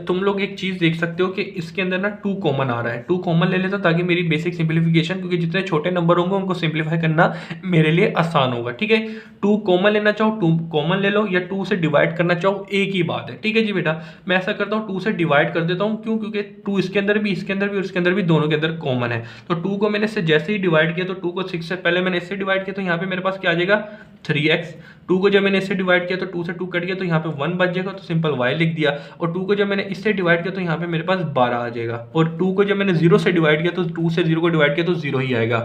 S1: तुम लोग एक चीज़ देख सकते हो कि इसके अंदर ना 2 कॉमन आ रहा है। 2 कॉमन ले लेता ताकि मेरी बेसिक सिंप्लीफिकेशन, क्योंकि जितने छोटे नंबर होंगे उनको सिंप्लीफाई करना मेरे लिए आसान होगा। ठीक है, 2 कॉमन लेना चाहो 2 कॉमन ले लो, या 2 से डिवाइड करना चाहो एक ही बात है। ठीक है जी बेटा, मैं ऐसा करता हूँ 2 से डिवाइड कर देता हूँ। क्यों, क्योंकि 2 इसके अंदर भी और इसके अंदर भी दोनों के अंदर कॉमन है। तो 2 को मैंने से जैसे ही डिवाइड किया, तो 2 को 6 से पहले मैंने इससे डिवाइड किया, तो यहाँ पे मेरे पास क्या आ जाएगा, 3x। 2 को जब मैंने इससे डिवाइड किया तो 2 से 2 कट गया, तो यहाँ पे 1 बच जाएगा, तो सिंपल y लिख दिया। और 2 को जब मैंने इससे डिवाइड किया तो यहाँ पे मेरे पास 12 आ जाएगा। और 2 को जब मैंने 0 से डिवाइड किया तो 2 से 0 को डिवाइड किया तो 0 ही आएगा।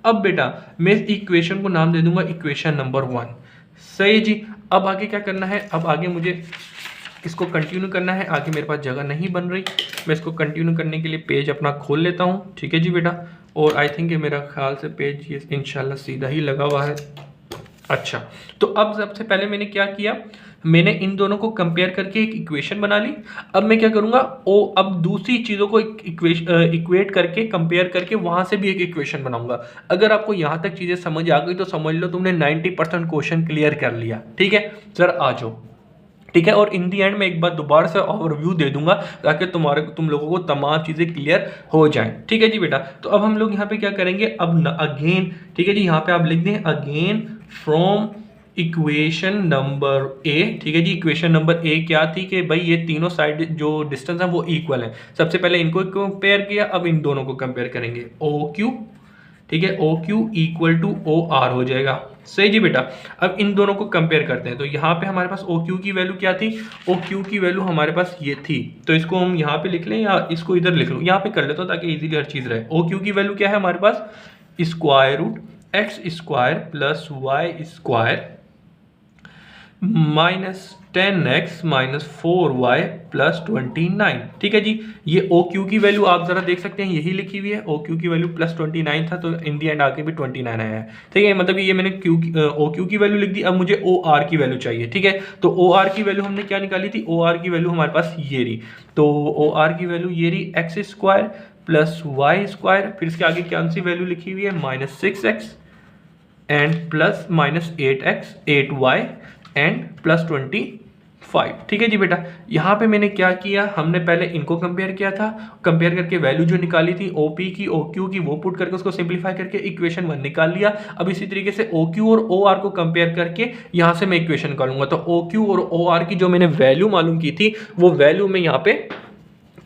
S1: अब बेटा मैं इस इक्वेशन को नाम दे दूंगा इक्वेशन नंबर 1। सही जी, अब आगे क्या करना है, अब आगे मुझे इसको कंटिन्यू करना है। आगे मेरे पास जगह नहीं बन रही, मैं इसको कंटिन्यू करने के लिए पेज अपना खोल लेता हूँ। ठीक है जी बेटा, और आई थिंक मेरा ख्याल से पेज ये इंशाल्लाह सीधा ही लगा हुआ है। अच्छा, तो अब सबसे पहले मैंने क्या किया, मैंने इन दोनों को कंपेयर करके एक इक्वेशन बना ली। अब मैं क्या करूँगा, अब दूसरी चीज़ों को इक्वेट करके कंपेयर करके वहाँ से भी एक इक्वेशन बनाऊंगा। अगर आपको यहाँ तक चीज़ें समझ आ गई तो समझ लो तुमने 90% क्वेश्चन क्लियर कर लिया। ठीक है, सर आ जाओ। ठीक है, और इन दी एंड में एक बार दोबारा से ओवरव्यू दे दूंगा ताकि तुम लोगों को तमाम चीज़ें क्लियर हो जाएं। ठीक है जी बेटा, तो अब हम लोग यहाँ पे क्या करेंगे, अब अगेन, ठीक है जी, यहाँ पे आप लिख दें again from equation number A. ठीक है जी, इक्वेशन नंबर ए क्या थी कि भाई ये तीनों साइड जो डिस्टेंस है वो इक्वल है। सबसे पहले इनको कंपेयर किया, अब इन दोनों को कंपेयर करेंगे, ओ क्यू। ठीक है, O Q equal to O R हो जाएगा। सही जी बेटा, अब इन दोनों को कंपेयर करते हैं। तो यहाँ पे हमारे पास ओ क्यू की वैल्यू क्या थी, ओ क्यू की वैल्यू हमारे पास ये थी। तो इसको हम यहाँ पे लिख लें या इसको इधर लिख लूँ, यहाँ पे कर लेता हूँ ताकि इजीली हर चीज़ रहे। ओ क्यू की वैल्यू क्या है हमारे पास, square root x square plus Y square -10x -4y +29। ठीक है जी, ये ओ क्यू की वैल्यू आप जरा देख सकते हैं, यही लिखी हुई है। ओ क्यू की वैल्यू +29 था, तो इन दी एंड आके भी 29 आया है। ठीक है, मतलब ये मैंने ओ क्यू की वैल्यू लिख दी। अब मुझे ओ आर की वैल्यू चाहिए। ठीक है, तो ओ आर की वैल्यू हमने क्या निकाली थी, ओ आर की वैल्यू हमारे पास ये रही। तो ओ आर की वैल्यू ये रही, X square plus Y square, फिर इसके आगे कौन सी वैल्यू लिखी हुई है, -6x and plus -8x 8y and +25। ठीक है जी बेटा, यहाँ पे मैंने क्या किया, हमने पहले इनको कंपेयर किया था, कंपेयर करके वैल्यू जो निकाली थी ओ पी की ओ क्यू की वो पुट करके उसको सिंप्लीफाई करके इक्वेशन 1 निकाल लिया। अब इसी तरीके से ओ क्यू और ओ आर को कंपेयर करके यहाँ से मैं इक्वेशन निकालूंगा। तो ओ क्यू और ओ आर की जो मैंने वैल्यू मालूम की थी वो वैल्यू मैं यहाँ पे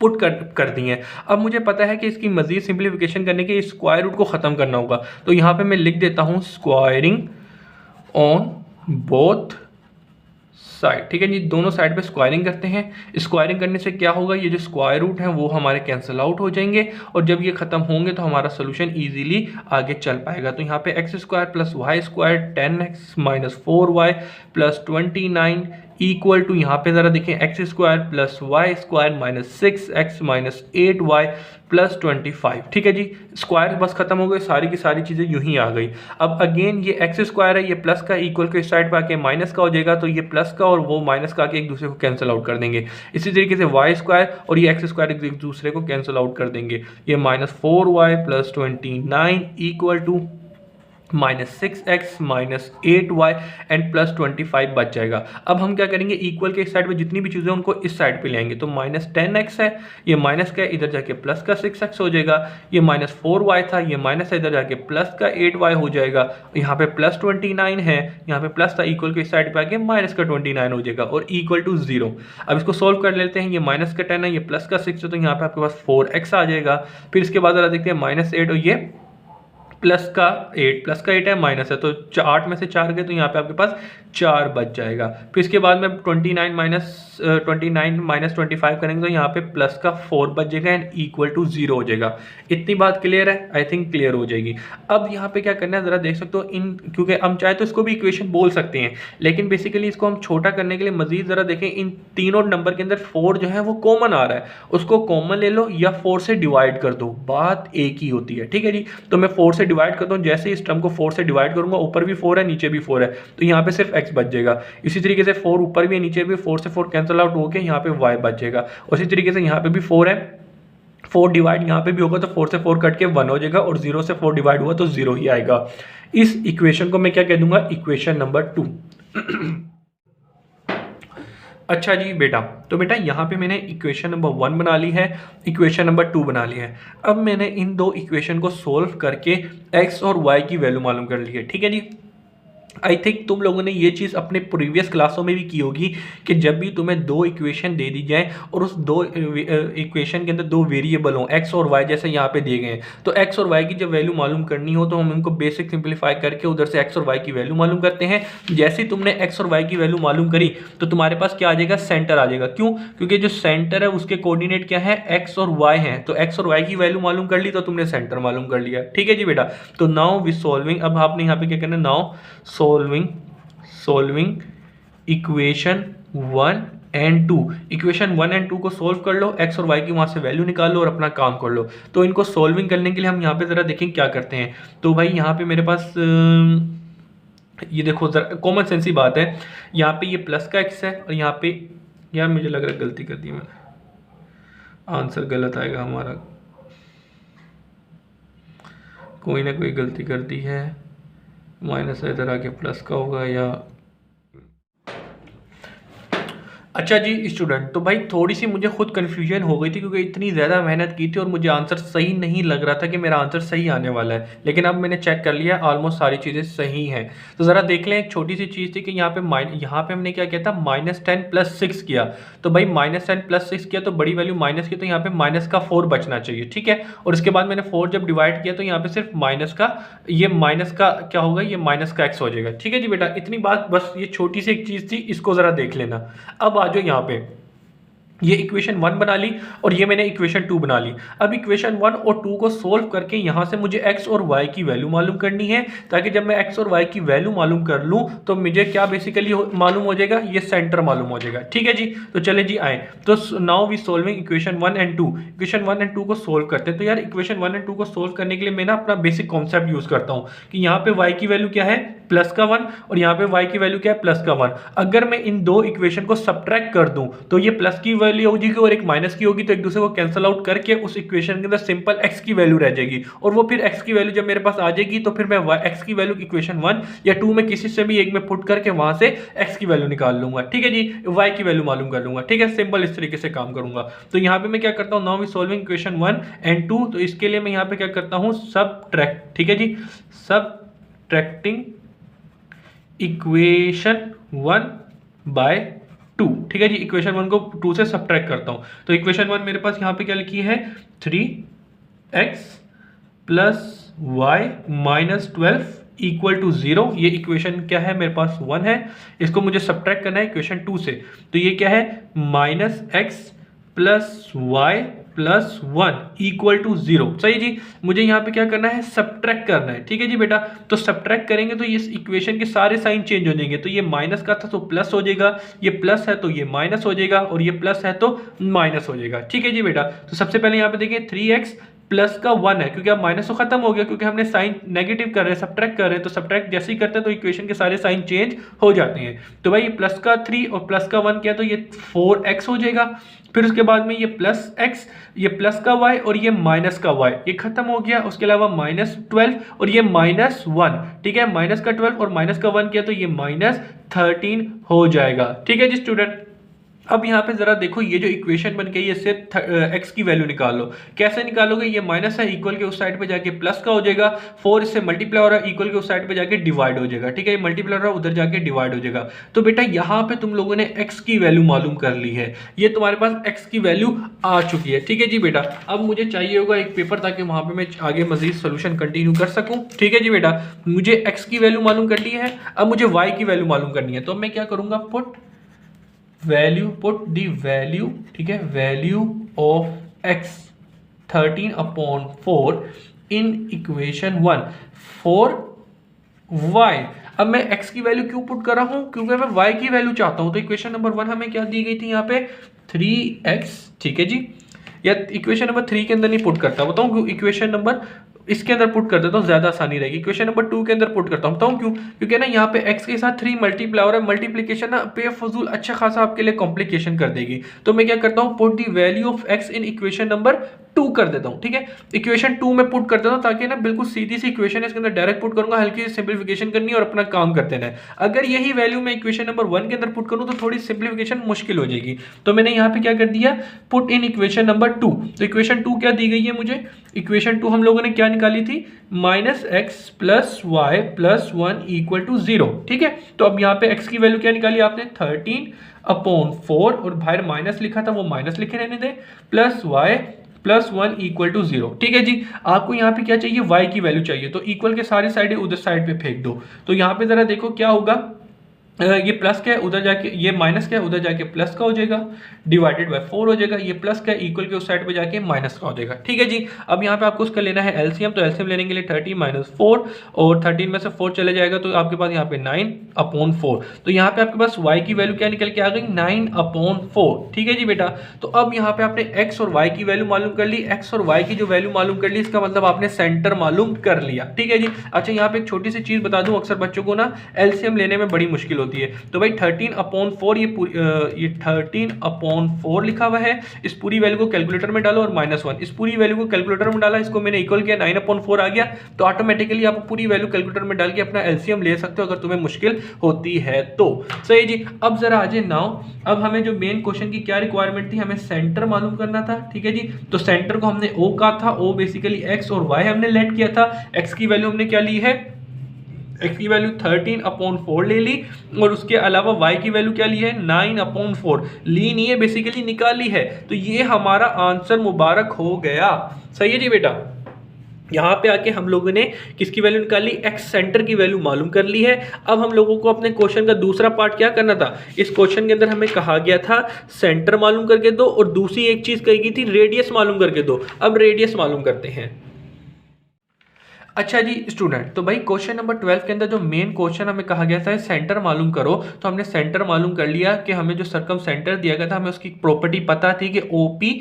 S1: पुट कर दी है। अब मुझे पता है कि इसकी मजीद सिंप्लीफिकेशन करने के स्क्वायर रूट को ख़त्म करना होगा। तो यहाँ पे मैं लिख देता हूँ स्क्वायरिंग ऑन बोथ साइड। ठीक है जी, दोनों साइड पे स्क्वायरिंग करते हैं। स्क्वायरिंग करने से क्या होगा, ये जो स्क्वायर रूट हैं वो हमारे कैंसिल आउट हो जाएंगे, और जब ये खत्म होंगे तो हमारा सोल्यूशन इजीली आगे चल पाएगा। तो यहाँ पे x square plus Y square 10x -4y +29 equal to, यहाँ पे ज़रा देखें, X square plus Y square -6x -8y +25। ठीक है जी, स्क्वायर बस खत्म हो गए, सारी की सारी चीज़ें यूं ही आ गई। अब अगेन ये एक्स स्क्वायर है, ये प्लस का इक्वल के इस साइड पर आके माइनस का हो जाएगा, तो ये प्लस का और वो माइनस का आके एक दूसरे को कैंसिल आउट कर देंगे। इसी तरीके से वाई स्क्वायर और ये एक्स स्क्वायर एक दूसरे को कैंसिल आउट कर देंगे। ये -4y +29 equal to -6x -8y and +25 बच जाएगा। अब हम क्या करेंगे, इक्वल के इस साइड पे जितनी भी चीज़ें उनको इस साइड पे ले आएंगे। तो -10x है, ये माइनस का इधर जाके प्लस का 6x हो जाएगा। ये -4y था, ये माइनस है, इधर जाके प्लस का 8y हो जाएगा। यहाँ पे +29 है, यहाँ पे प्लस था, इक्वल के इस साइड पे आके माइनस का 29 हो जाएगा और इक्वल टू 0। अब इसको सोल्व कर लेते हैं। ये माइनस का 10 है, ये प्लस का 6 है, तो यहाँ पे आपके पास 4x आ जाएगा। फिर इसके बाद देखते हैं -8 और ये प्लस का 8 है, माइनस है, तो 8 में से 4 गए तो यहाँ पे आपके पास 4 बच जाएगा। फिर इसके बाद में 29 -25 करेंगे तो यहाँ पे प्लस का 4 बच जाएगा एंड इक्वल टू 0 हो जाएगा। इतनी बात क्लियर है, आई थिंक क्लियर हो जाएगी। अब यहाँ पे क्या करना है ज़रा देख सकते हो, क्योंकि हम चाहे तो इसको भी इक्वेशन बोल सकते हैं, लेकिन बेसिकली इसको हम छोटा करने के लिए मजीद ज़रा देखें, इन तीनों नंबर के अंदर 4 जो है वो कॉमन आ रहा है, उसको कॉमन ले लो या 4 से डिवाइड कर दो, बात एक ही होती है। ठीक है जी, तो मैं 4 से डिवाइड करता हूँ, जैसे इस टर्म को 4 से डिवाइड करूंगा, ऊपर भी 4 है नीचे भी 4 है, तो यहाँ पे सिर्फ x बच जाएगा। इसी तरीके से 4 ऊपर भी है नीचे भी, 4 से 4 कैंसिल आउट होकर यहाँ पे y बच जाएगा। उसी तरीके से यहाँ पे भी 4 है, 4 डिवाइड यहाँ पे भी होगा तो 4 से 4 कट के 1 हो जाएगा, और 0 से 4 डिवाइड हुआ तो 0 ही आएगा। इस इक्वेशन को मैं क्या कह दूंगा, इक्वेशन नंबर 2। अच्छा जी बेटा, तो बेटा यहाँ पे मैंने इक्वेशन नंबर 1 बना ली है, इक्वेशन नंबर 2 बना ली है। अब मैंने इन दो इक्वेशन को सोल्व करके x और y की वैल्यू मालूम कर ली है। ठीक है जी, आई थिंक तुम लोगों ने ये चीज़ अपने प्रीवियस क्लासों में भी की होगी कि जब भी तुम्हें दो इक्वेशन दे दी जाए और उस दो इक्वेशन के अंदर दो वेरिएबल हों x और y, जैसे यहाँ पे दिए गए हैं, तो x और y की जब वैल्यू मालूम करनी हो तो हम इनको बेसिक सिंप्लीफाई करके उधर से x और y की वैल्यू मालूम करते हैं। जैसे ही तुमने x और y की वैल्यू मालूम करी तो तुम्हारे पास क्या आ जाएगा, सेंटर आ जाएगा। क्यों? क्योंकि जो सेंटर है उसके कोऑर्डिनेट क्या है, x और y हैं, तो x और y की वैल्यू मालूम कर ली तो तुमने सेंटर मालूम कर लिया। ठीक है जी बेटा, तो नाउ वी सॉल्विंग, अब आपने यहाँ पे क्या करना है, now solving equation 1 and 2। Equation 1 and 2 को सोल्व कर लो, x और y की वहाँ से वैल्यू निकाल लो और अपना काम कर लो। तो इनको सोल्विंग करने के लिए हम यहाँ पे ज़रा देखें क्या करते हैं। तो भाई यहाँ पे मेरे पास ये देखो जरा कॉमन सेंस ही बात है, यहाँ पे ये प्लस का एक्स है और यहाँ पे, यार मुझे लग रहा है गलती कर दी मैंने, आंसर गलत आएगा हमारा, कोई ना कोई गलती कर दी है, माइनस इधर आके प्लस का होगा या, अच्छा जी स्टूडेंट, तो भाई थोड़ी सी मुझे खुद कन्फ्यूजन हो गई थी क्योंकि इतनी ज़्यादा मेहनत की थी और मुझे आंसर सही नहीं लग रहा था कि मेरा आंसर सही आने वाला है, लेकिन अब मैंने चेक कर लिया ऑलमोस्ट सारी चीज़ें सही हैं। तो ज़रा देख लें, एक छोटी सी चीज़ थी कि यहाँ पे हमने क्या किया था, -10 + 6 किया। तो भाई -10 + 6 किया तो बड़ी वैल्यू माइनस की, तो यहाँ पे माइनस का 4 बचना चाहिए, ठीक है। और इसके बाद मैंने 4 जब डिवाइड किया तो यहाँ पे सिर्फ माइनस का क्या होगा, ये माइनस का x हो जाएगा, ठीक है जी बेटा। इतनी बात, बस ये छोटी सी एक चीज़ थी, इसको ज़रा देख लेना। अब आ जाओ यहाँ पे, ये इक्वेशन 1 बना ली और ये मैंने इक्वेशन 2 बना ली। अब इक्वेशन 1 और 2 को सोल्व करके यहाँ से मुझे x और y की वैल्यू मालूम करनी है, ताकि जब मैं x और y की वैल्यू मालूम कर लूँ तो मुझे क्या बेसिकली मालूम हो जाएगा, ये सेंटर मालूम हो जाएगा, ठीक है जी। तो चले जी आए, तो now we solving equation 1 and 2। Equation 1 and 2 को सोल्व करते हैं। तो यार इक्वेशन 1 एंड 2 को सोल्व करने के लिए मैं ना अपना बेसिक कॉन्सेप्ट यूज करता हूँ कि यहाँ पे y की वैल्यू क्या है, प्लस का 1, और यहाँ पे y की वैल्यू क्या है, प्लस का 1। अगर मैं इन दो इक्वेशन को सब्ट्रैक्ट कर दूं तो ये प्लस की वैल्यू हो जाएगी और एक माइनस की होगी, तो एक दूसरे को कैंसिल आउट करके उस इक्वेशन के अंदर सिंपल x की वैल्यू रह जाएगी। और वो फिर x की वैल्यू जब मेरे पास आ जाएगी तो फिर मैं x की वैल्यू इक्वेशन 1 या 2 में किसी से भी एक में पुट करके वहां से x की वैल्यू निकाल लूंगा, ठीक है जी, y की वैल्यू मालूम कर लूंगा, ठीक है। सिंपल इस तरीके से काम करूंगा। तो यहाँ पे मैं क्या करता हूँ, now we solving equation 1 and 2। तो इसके लिए मैं यहाँ पे क्या करता हूँ, सबट्रैक्ट, ठीक है जी, सबट्रैक्टिंग इक्वेशन 1 बाय 2, ठीक है जी। इक्वेशन 1 को 2 से सब्ट्रैक्ट करता हूं। तो इक्वेशन 1 मेरे पास यहां पे क्या लिखी है, 3x + y - 12 = 0। ये इक्वेशन क्या है, मेरे पास 1 है, इसको मुझे सब्ट्रैक्ट करना है इक्वेशन 2 से। तो ये क्या है, -x + y + 1 = 0। सही जी, मुझे यहाँ पे क्या करना है, सब्ट्रैक्ट करना है, ठीक है जी बेटा। तो सब्ट्रैक्ट करेंगे तो ये इक्वेशन के सारे साइन चेंज हो जाएंगे। तो ये माइनस का था तो प्लस हो जाएगा, ये प्लस है तो ये माइनस हो जाएगा, और ये प्लस है तो माइनस हो जाएगा, ठीक है जी बेटा। तो सबसे पहले यहाँ पे देखिए 3x प्लस का 1 है, क्योंकि अब माइनस तो खत्म हो गया, क्योंकि हमने साइन नेगेटिव कर रहे हैं, सब्ट्रैक्ट कर रहे हैं। तो सब्ट्रैक्ट जैसे ही करते हैं तो इक्वेशन के सारे साइन चेंज हो जाते हैं। तो भाई ये प्लस का 3 और प्लस का 1 किया तो ये 4x हो जाएगा। फिर उसके बाद में ये प्लस x, ये प्लस का y और ये माइनस का y, ये खत्म हो गया। उसके अलावा -12 और ये -1, ठीक है। माइनस का 12 और माइनस का 1 किया तो ये -13 हो जाएगा, ठीक है जी स्टूडेंट। अब यहाँ पे जरा देखो, ये जो इक्वेशन बन गई है, इससे x की वैल्यू निकाल लो। कैसे निकालोगे, ये माइनस है, इक्वल के उस साइड पे जाके प्लस का हो जाएगा। 4 इससे मल्टीप्लाई हो रहा है, इक्वल के उस साइड पे जाके डिवाइड हो जाएगा, ठीक है। ये मल्टीप्लाई हो रहा है, उधर जाके डिवाइड हो जाएगा। तो बेटा यहाँ पे तुम लोगों ने x की वैल्यू मालूम कर ली है, ये तुम्हारे पास x की वैल्यू आ चुकी है, ठीक है जी बेटा। अब मुझे चाहिए होगा एक पेपर, ताकि वहां पे मैं आगे मजीद सोल्यूशन कंटिन्यू कर सकूं, ठीक है जी बेटा। मुझे x की वैल्यू मालूम कर ली है, अब मुझे y की वैल्यू मालूम करनी है। तो मैं क्या करूंगा, पुट दी वैल्यू, ठीक है, value of x 13/4 in equation 1 for y। अब मैं x की वैल्यू क्यों पुट कर रहा हूं, क्योंकि मैं y की वैल्यू चाहता हूं। तो इक्वेशन नंबर 1 हमें क्या दी गई थी, यहाँ पे 3x, ठीक है जी। या इक्वेशन नंबर 3 के अंदर नहीं पुट करता, बताऊं क्यों, इक्वेशन नंबर इसके अंदर पुट कर देता हूँ, ज्यादा आसानी रहेगी। इक्वेशन नंबर 2 के अंदर पुट करता हूँ, बताऊँ क्यों, क्योंकि ना यहाँ पे x के साथ 3 मल्टीप्लाई हो रहा है। मल्टीप्लीकेशन ना बेफजूल अच्छा खासा आपके लिए कॉम्प्लिकेशन कर देगी। तो मैं क्या करता हूँ, put the value of x in equation number 2 कर देता हूँ, ठीक है। इक्वेशन 2 में पुट कर देता हूँ, ताकि ना बिल्कुल सीधी सी इक्वेशन है, इसके अंदर डायरेक्ट पुट करूंगा, हल्की सी सिंप्लीफिकेशन करनी है और अपना काम कर देना है। अगर यही वैल्यू मैं इक्वेशन नंबर 1 के अंदर पुट करूँ तो थोड़ी सिंप्लीफिकेशन मुश्किल हो जाएगी। तो मैंने यहाँ पे क्या कर दिया, पुट इन इक्वेशन नंबर 2। तो इक्वेशन 2 क्या दी गई है मुझे, इक्वेशन 2 हम लोगों ने क्या निकाली थी, -x + y + 1 = 0, ठीक है। तो अब यहाँ पे x की वैल्यू क्या निकाली आपने, 13/4, और बाहर माइनस लिखा था वो माइनस लिखे रहने दे, + y + 1 = 0, ठीक है जी। आपको यहाँ पे क्या चाहिए, y की वैल्यू चाहिए। तो इक्वल के सारे साइड उधर साइड पे फेंक दो। तो यहाँ पे जरा देखो क्या होगा, ये प्लस क्या है उधर जाके, ये माइनस क्या है उधर जाके प्लस का हो जाएगा, डिवाइडेड बाय 4 हो जाएगा। ये प्लस का इक्वल के उस साइड पे जाके माइनस का हो जाएगा। ठीक है जी। अब यहाँ पे आपको उसका लेना है एलसीएम, तो एलसीएम लेने के लिए 30 माइनस 4, और 13 में से 4 चले जाएगा तो आपके पास यहाँ पे 9/4। तो यहाँ पे आपके पास y की वैल्यू क्या निकल के आ गई, 9/4। ठीक है जी बेटा। तो अब यहाँ पे आपने x और y की वैल्यू मालूम कर ली, x और y की जो वैल्यू मालूम कर ली, इसका मतलब आपने सेंटर मालूम कर लिया। ठीक है जी। अच्छा यहाँ पे एक छोटी सी चीज बता दूं, अक्सर बच्चों को ना एलसीएम लेने में बड़ी मुश्किल होती है। तो भाई 13/4 ये 13/4 लिखा हुआ है, इस पूरी वैल्यू को कैलकुलेटर में डालो और -1, इस पूरी वैल्यू को कैलकुलेटर में डाला, इसको मैंने इक्वल किया, 9/4 आ गया। तो ऑटोमेटिकली आप पूरी वैल्यू कैलकुलेटर में डाल के अपना एलसीएम ले सकते हो अगर तुम्हें मुश्किल होती है तो। सही जी। अब जरा आ जाए नाउ, अब हमें जो मेन क्वेश्चन की क्या रिक्वायरमेंट थी, हमें सेंटर मालूम करना था। ठीक है जी। तो सेंटर को हमने ओ कहा था, ओ बेसिकली एक्स और वाई हमने लेट किया था। एक्स की वैल्यू हमने क्या ली है, x की वैल्यू 13/4 ले ली, और उसके अलावा y की वैल्यू क्या ली है, 9/4 ली नहीं है, बेसिकली निकाली है। तो ये हमारा आंसर मुबारक हो गया। सही है जी बेटा। यहाँ पे आके हम लोगों ने किसकी वैल्यू निकाली, एक्स सेंटर की वैल्यू मालूम कर ली है। अब हम लोगों को अपने क्वेश्चन का दूसरा पार्ट क्या करना था, इस क्वेश्चन के अंदर हमें कहा गया था सेंटर मालूम करके दो, और दूसरी एक चीज कही गई थी रेडियस मालूम करके दो। अब रेडियस मालूम करते हैं। अच्छा जी स्टूडेंट, तो भाई क्वेश्चन नंबर 12 के अंदर जो मेन क्वेश्चन हमें कहा गया था सेंटर मालूम करो, तो हमने सेंटर मालूम कर लिया कि हमें जो सर्कम सेंटर दिया गया था, हमें उसकी प्रॉपर्टी पता थी कि OP,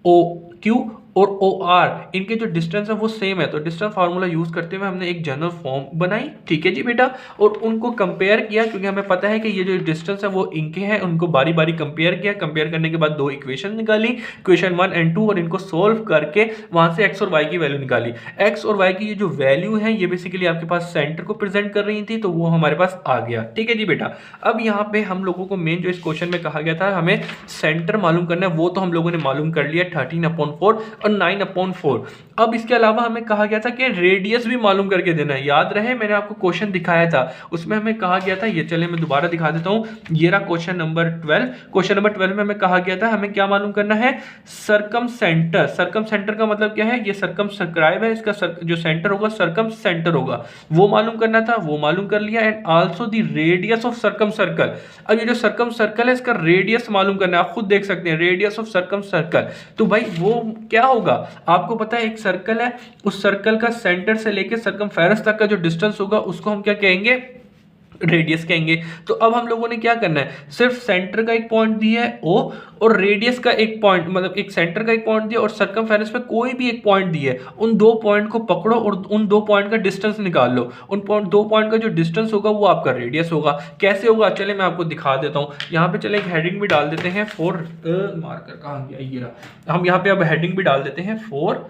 S1: OQ और OR इनके जो डिस्टेंस है वो सेम है। तो डिस्टेंस फार्मूला यूज करते हुए हमने एक जनरल फॉर्म बनाई। ठीक है जी बेटा। और उनको कंपेयर किया, क्योंकि हमें पता है कि ये जो डिस्टेंस है वो इनके हैं, उनको बारी बारी कंपेयर किया। कंपेयर करने के बाद दो इक्वेशन निकाली, इक्वेशन 1 और 2, और इनको सोल्व करके वहां से x और y की वैल्यू निकाली। x और y की ये जो वैल्यू है ये बेसिकली आपके पास सेंटर को प्रेजेंट कर रही थी, तो वो हमारे पास आ गया। ठीक है जी बेटा। अब यहाँ पे हम लोगों को मेन जो इस क्वेश्चन में कहा गया था हमें सेंटर मालूम करना है, वो तो हम लोगों ने मालूम कर लिया 13/4 और 9/4। अब इसके अलावा हमें कहा गया था कि रेडियस भी मालूम करके देना है। याद रहे मैंने आपको क्वेश्चन दिखाया था, उसमें हमें कहा गया था, ये चले मैं दोबारा दिखा देता हूं, ये रहा क्वेश्चन नंबर 12। क्वेश्चन नंबर 12 में हमें कहा गया था हमें क्या मालूम करना है, सर्कम सेंटर। सर्कम सेंटर का मतलब क्या है, ये सर्कम स्क्राइब है, इसका जो सेंटर होगा सर्कम सेंटर होगा, वो मालूम करना था, वो मालूम कर लिया। And also the radius of circum circle. अब ये जो सर्कम सर्कल है इसका रेडियस मालूम करना है, आप खुद देख सकते हैं रेडियस ऑफ सर्कम सर्कल। तो भाई वो क्या होगा, आपको पता है एक सर्कल है, उस सर्कल का सेंटर से लेकर सर्कमफेरेंस तक का जो डिस्टेंस होगा उसको हम क्या कहेंगे, रेडियस कहेंगे। तो अब हम लोगों ने क्या करना है, सिर्फ सेंटर का एक पॉइंट दिया है O, और रेडियस का एक पॉइंट, मतलब एक सेंटर का एक पॉइंट दिया और सर्कमफेरेंस पे कोई भी एक पॉइंट दिया है, उन दो पॉइंट को पकड़ो और उन दो पॉइंट का डिस्टेंस निकाल लो। उन दो पॉइंट का जो डिस्टेंस होगा वो आपका रेडियस होगा। कैसे होगा, चले मैं आपको दिखा देता हूँ। यहाँ पे चले एक हेडिंग भी डाल देते हैं, मार्कर कहाँ गया, ये रहा। हम यहाँ पे अब हेडिंग भी डाल देते हैं फॉर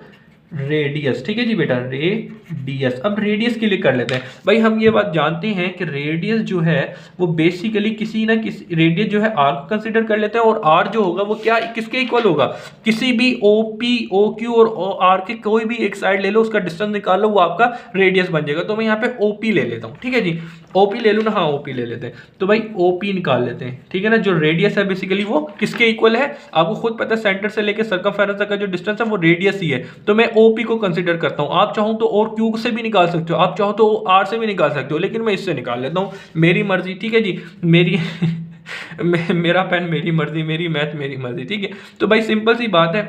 S1: रेडियस। ठीक है जी बेटा, रेडियस। अब रेडियस के लिए कर लेते हैं। भाई हम ये बात जानते हैं कि रेडियस जो है वो बेसिकली किसी ना किसी, रेडियस जो है आर को कंसीडर कर लेते हैं, और आर जो होगा वो क्या किसके इक्वल होगा, किसी भी OP, OQ और आर के कोई भी एक साइड ले लो, उसका डिस्टेंस निकाल लो, वो आपका रेडियस बन जाएगा। तो मैं यहाँ पे OP ले लेता हूँ। ठीक है जी, OP ले लूँ ना, हाँ OP ले लेते हैं। तो भाई OP निकाल लेते हैं। ठीक है ना, जो रेडियस है बेसिकली वो किसके इक्वल है, आपको खुद पता है सेंटर से लेकर सर्कमफेरेंस तक का जो डिस्टेंस है वो रेडियस ही है। तो मैं OP को कंसीडर करता हूं। आप चाहो तो और Q से भी निकाल सकते हो, आप चाहो तो R से भी निकाल सकते हो, लेकिन मैं इससे निकाल लेता हूं, मेरी मर्जी। ठीक है जी, मेरी मेरा पेन मेरी मर्जी, मेरी मैथ मेरी मर्जी। ठीक है, तो भाई सिंपल सी बात है।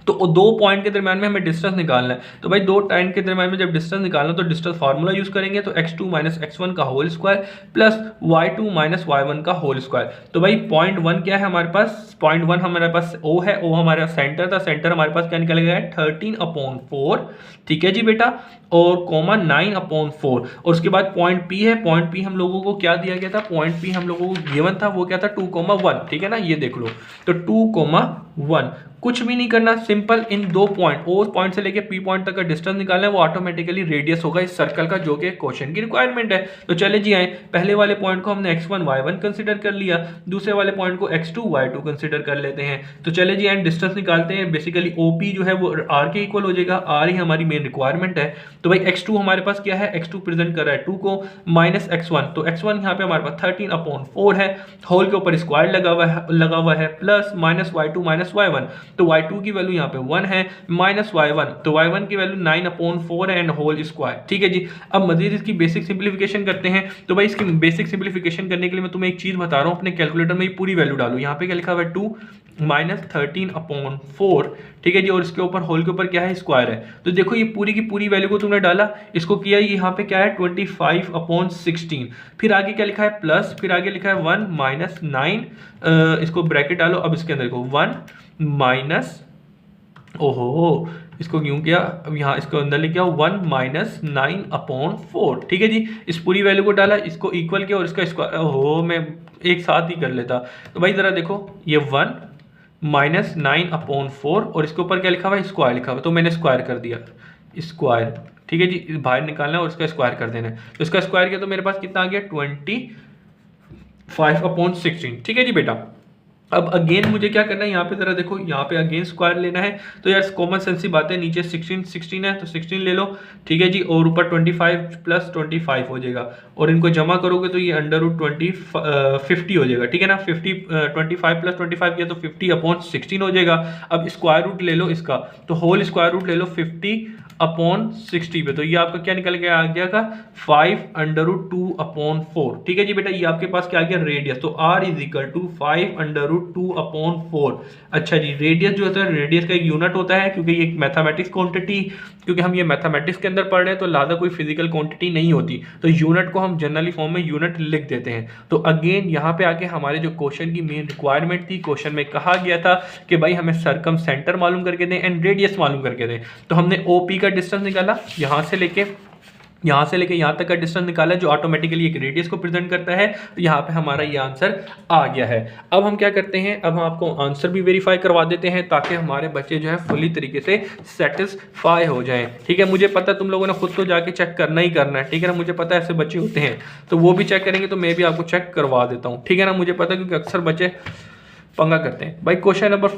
S1: तो दो पॉइंट के दरम्यान में हमें डिस्टेंस निकालना है। तो भाई दो पॉइंट के दरम्यान में जब डिस्टेंस निकालना तो डिस्टेंस फार्मूला यूज करेंगे, तो x2 माइनस x1 का whole square plus y2 minus y1 का होल स्क्वायर। तो भाई पॉइंट 1 क्या है हमारे पास, पॉइंट 1 हमारे पास O है, O हमारा सेंटर था, सेंटर हमारे पास क्या निकलेगा 13/4। ठीक है जी बेटा, और कोमा 9/4। और उसके बाद पॉइंट P है, पॉइंट P हम लोगों को क्या दिया गया था, पॉइंट P हम लोगों को गिवन था, वो क्या था 2,1। ठीक है ना, ये देख लो, तो 2,1 कुछ भी नहीं करना, सिंपल इन दो पॉइंट O पॉइंट से लेके P पॉइंट तक का डिस्टेंस निकालना है, वो ऑटोमेटिकली रेडियस होगा इस सर्कल का, जो कि क्वेश्चन की रिक्वायरमेंट है। तो चले जी आए, पहले वाले पॉइंट को हमने x1 y1 कंसीडर कर लिया, दूसरे वाले पॉइंट को x2 y2 कंसीडर कर लेते हैं। तो चले जी आए डिस्टेंस निकालते हैं। बेसिकली OP जो है वो R के इक्वल हो जाएगा, R ही हमारी मेन रिक्वायरमेंट है। तो भाई x2 हमारे पास क्या है, x2 प्रेजेंट कर रहा है 2 को, माइनस x1, तो x1 यहाँ पे हमारे पास 13/4 है, होल के ऊपर स्क्वायर लगा हुआ है, plus minus y2 minus y1। तो y2 की वैल्यू यहाँ पे 1 है, माइनस y1, तो y1 की वैल्यू 9/4 एंड होल स्क्वायर। ठीक है जी। अब मजीद इसकी बेसिक सिंप्लीफिकेशन करते हैं। तो भाई इसकी बेसिक सिंप्लीफिकेशन करने के लिए मैं तुम्हें एक चीज़ बता रहा हूँ, अपने कैलकुलेटर में पूरी वैल्यू डालो। यहाँ पे क्या लिखा हुआ है 2 माइनस 13/4, ठीक है जी, और इसके ऊपर होल के ऊपर क्या है, स्क्वायर है। तो देखो ये पूरी की पूरी वैल्यू को तुमने डाला, इसको किया, यहाँ पे क्या है 25/16, फिर आगे क्या लिखा है प्लस, फिर आगे लिखा है 1 माइनस 9, इसको ब्रैकेट डालो। अब इसके अंदर को 1 माइनस, ओहो इसको क्यों किया, अब यहाँ इसको अंदर लेके आओ 1 माइनस 9/4, ठीक है जी। इस पूरी वैल्यू को डाला, इसको इक्वल किया और इसका स्क्वायर, ओहो मैं एक साथ ही कर लेता। तो भाई ज़रा देखो ये 1 माइनस 9/4 और इसके ऊपर क्या लिखा हुआ है, स्क्वायर लिखा हुआ है, तो मैंने स्क्वायर कर दिया, स्क्वायर, ठीक है जी। बाहर निकालना है और इसका स्क्वायर कर देना है, तो इसका स्क्वायर किया तो मेरे पास कितना आ गया 25/16, ठीक है जी बेटा। अब अगेन मुझे क्या करना है, यहाँ पे जरा देखो, यहाँ पे अगेन स्क्वायर लेना है। तो यार कॉमन सेंस की बात है, नीचे 16 है तो 16 ले लो, ठीक है जी, और ऊपर 25 प्लस 25 हो जाएगा, और इनको जमा करोगे तो ये √50 हो जाएगा, ठीक है ना। 25 प्लस 25 किया तो 50/16 हो जाएगा। अब स्क्वायर रूट ले लो इसका, तो होल स्क्वायर रूट ले लो 50/60 पे, तो ये आपका क्या निकल गया, आ गया का 5√2/4, ठीक है जी बेटा। ये आपके पास क्या आ गया, रेडियस, तो r इज इक्वल टू 5√2/4। अच्छा जी, रेडियस जो होता है, रेडियस का एक यूनिट होता है, क्योंकि ये एक मैथमेटिक्स क्वांटिटी, क्योंकि हम ये मैथमेटिक्स के अंदर पढ़ रहे हैं तो लादा कोई फिजिकल क्वांटिटी नहीं होती, तो यूनिट को हम जनरली फॉर्म में यूनिट लिख देते हैं। तो अगेन यहाँ पे आके हमारे जो क्वेश्चन की मेन रिक्वायरमेंट थी, क्वेश्चन में कहा गया था कि भाई हमें सरकम सेंटर मालूम करके दें एंड रेडियस मालूम करके दें। तो हमने ओपी का डिस्टेंस निकाला, यहाँ से लेके यहाँ तक का डिस्टेंस निकाला, जो ऑटोमेटिकली एक रेडियस को प्रेजेंट करता है। तो यहाँ पे हमारा ये आंसर आ गया है। अब हम क्या करते हैं, अब हम आपको आंसर भी वेरीफाई करवा देते हैं, ताकि हमारे बच्चे जो है फुली तरीके से सेटिस्फाई हो जाएं। ठीक है, मुझे पता तुम लोगों ने खुद तो जाके चेक करना ही करना है, ठीक है ना। मुझे पता है ऐसे बच्चे होते हैं, तो वो भी चेक करेंगे, तो मैं भी आपको चेक करवा देता हूँ, ठीक है ना। मुझे पता है, क्योंकि अक्सर बच्चे पंगा करते हैं। भाई क्वेश्चन नंबर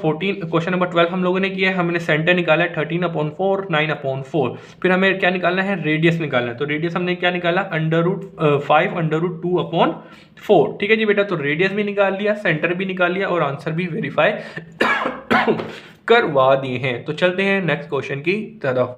S1: 12 हम लोगों ने किया है, हमने सेंटर निकाला है 13/4, 9/4, फिर हमें क्या निकालना है, रेडियस निकालना है। तो रेडियस हमने क्या निकाला, √5√2/4, ठीक है जी बेटा। तो रेडियस भी निकाल लिया, सेंटर भी निकाल लिया, और आंसर भी वेरीफाई करवा दिए हैं। तो चलते हैं नेक्स्ट क्वेश्चन की तरफ।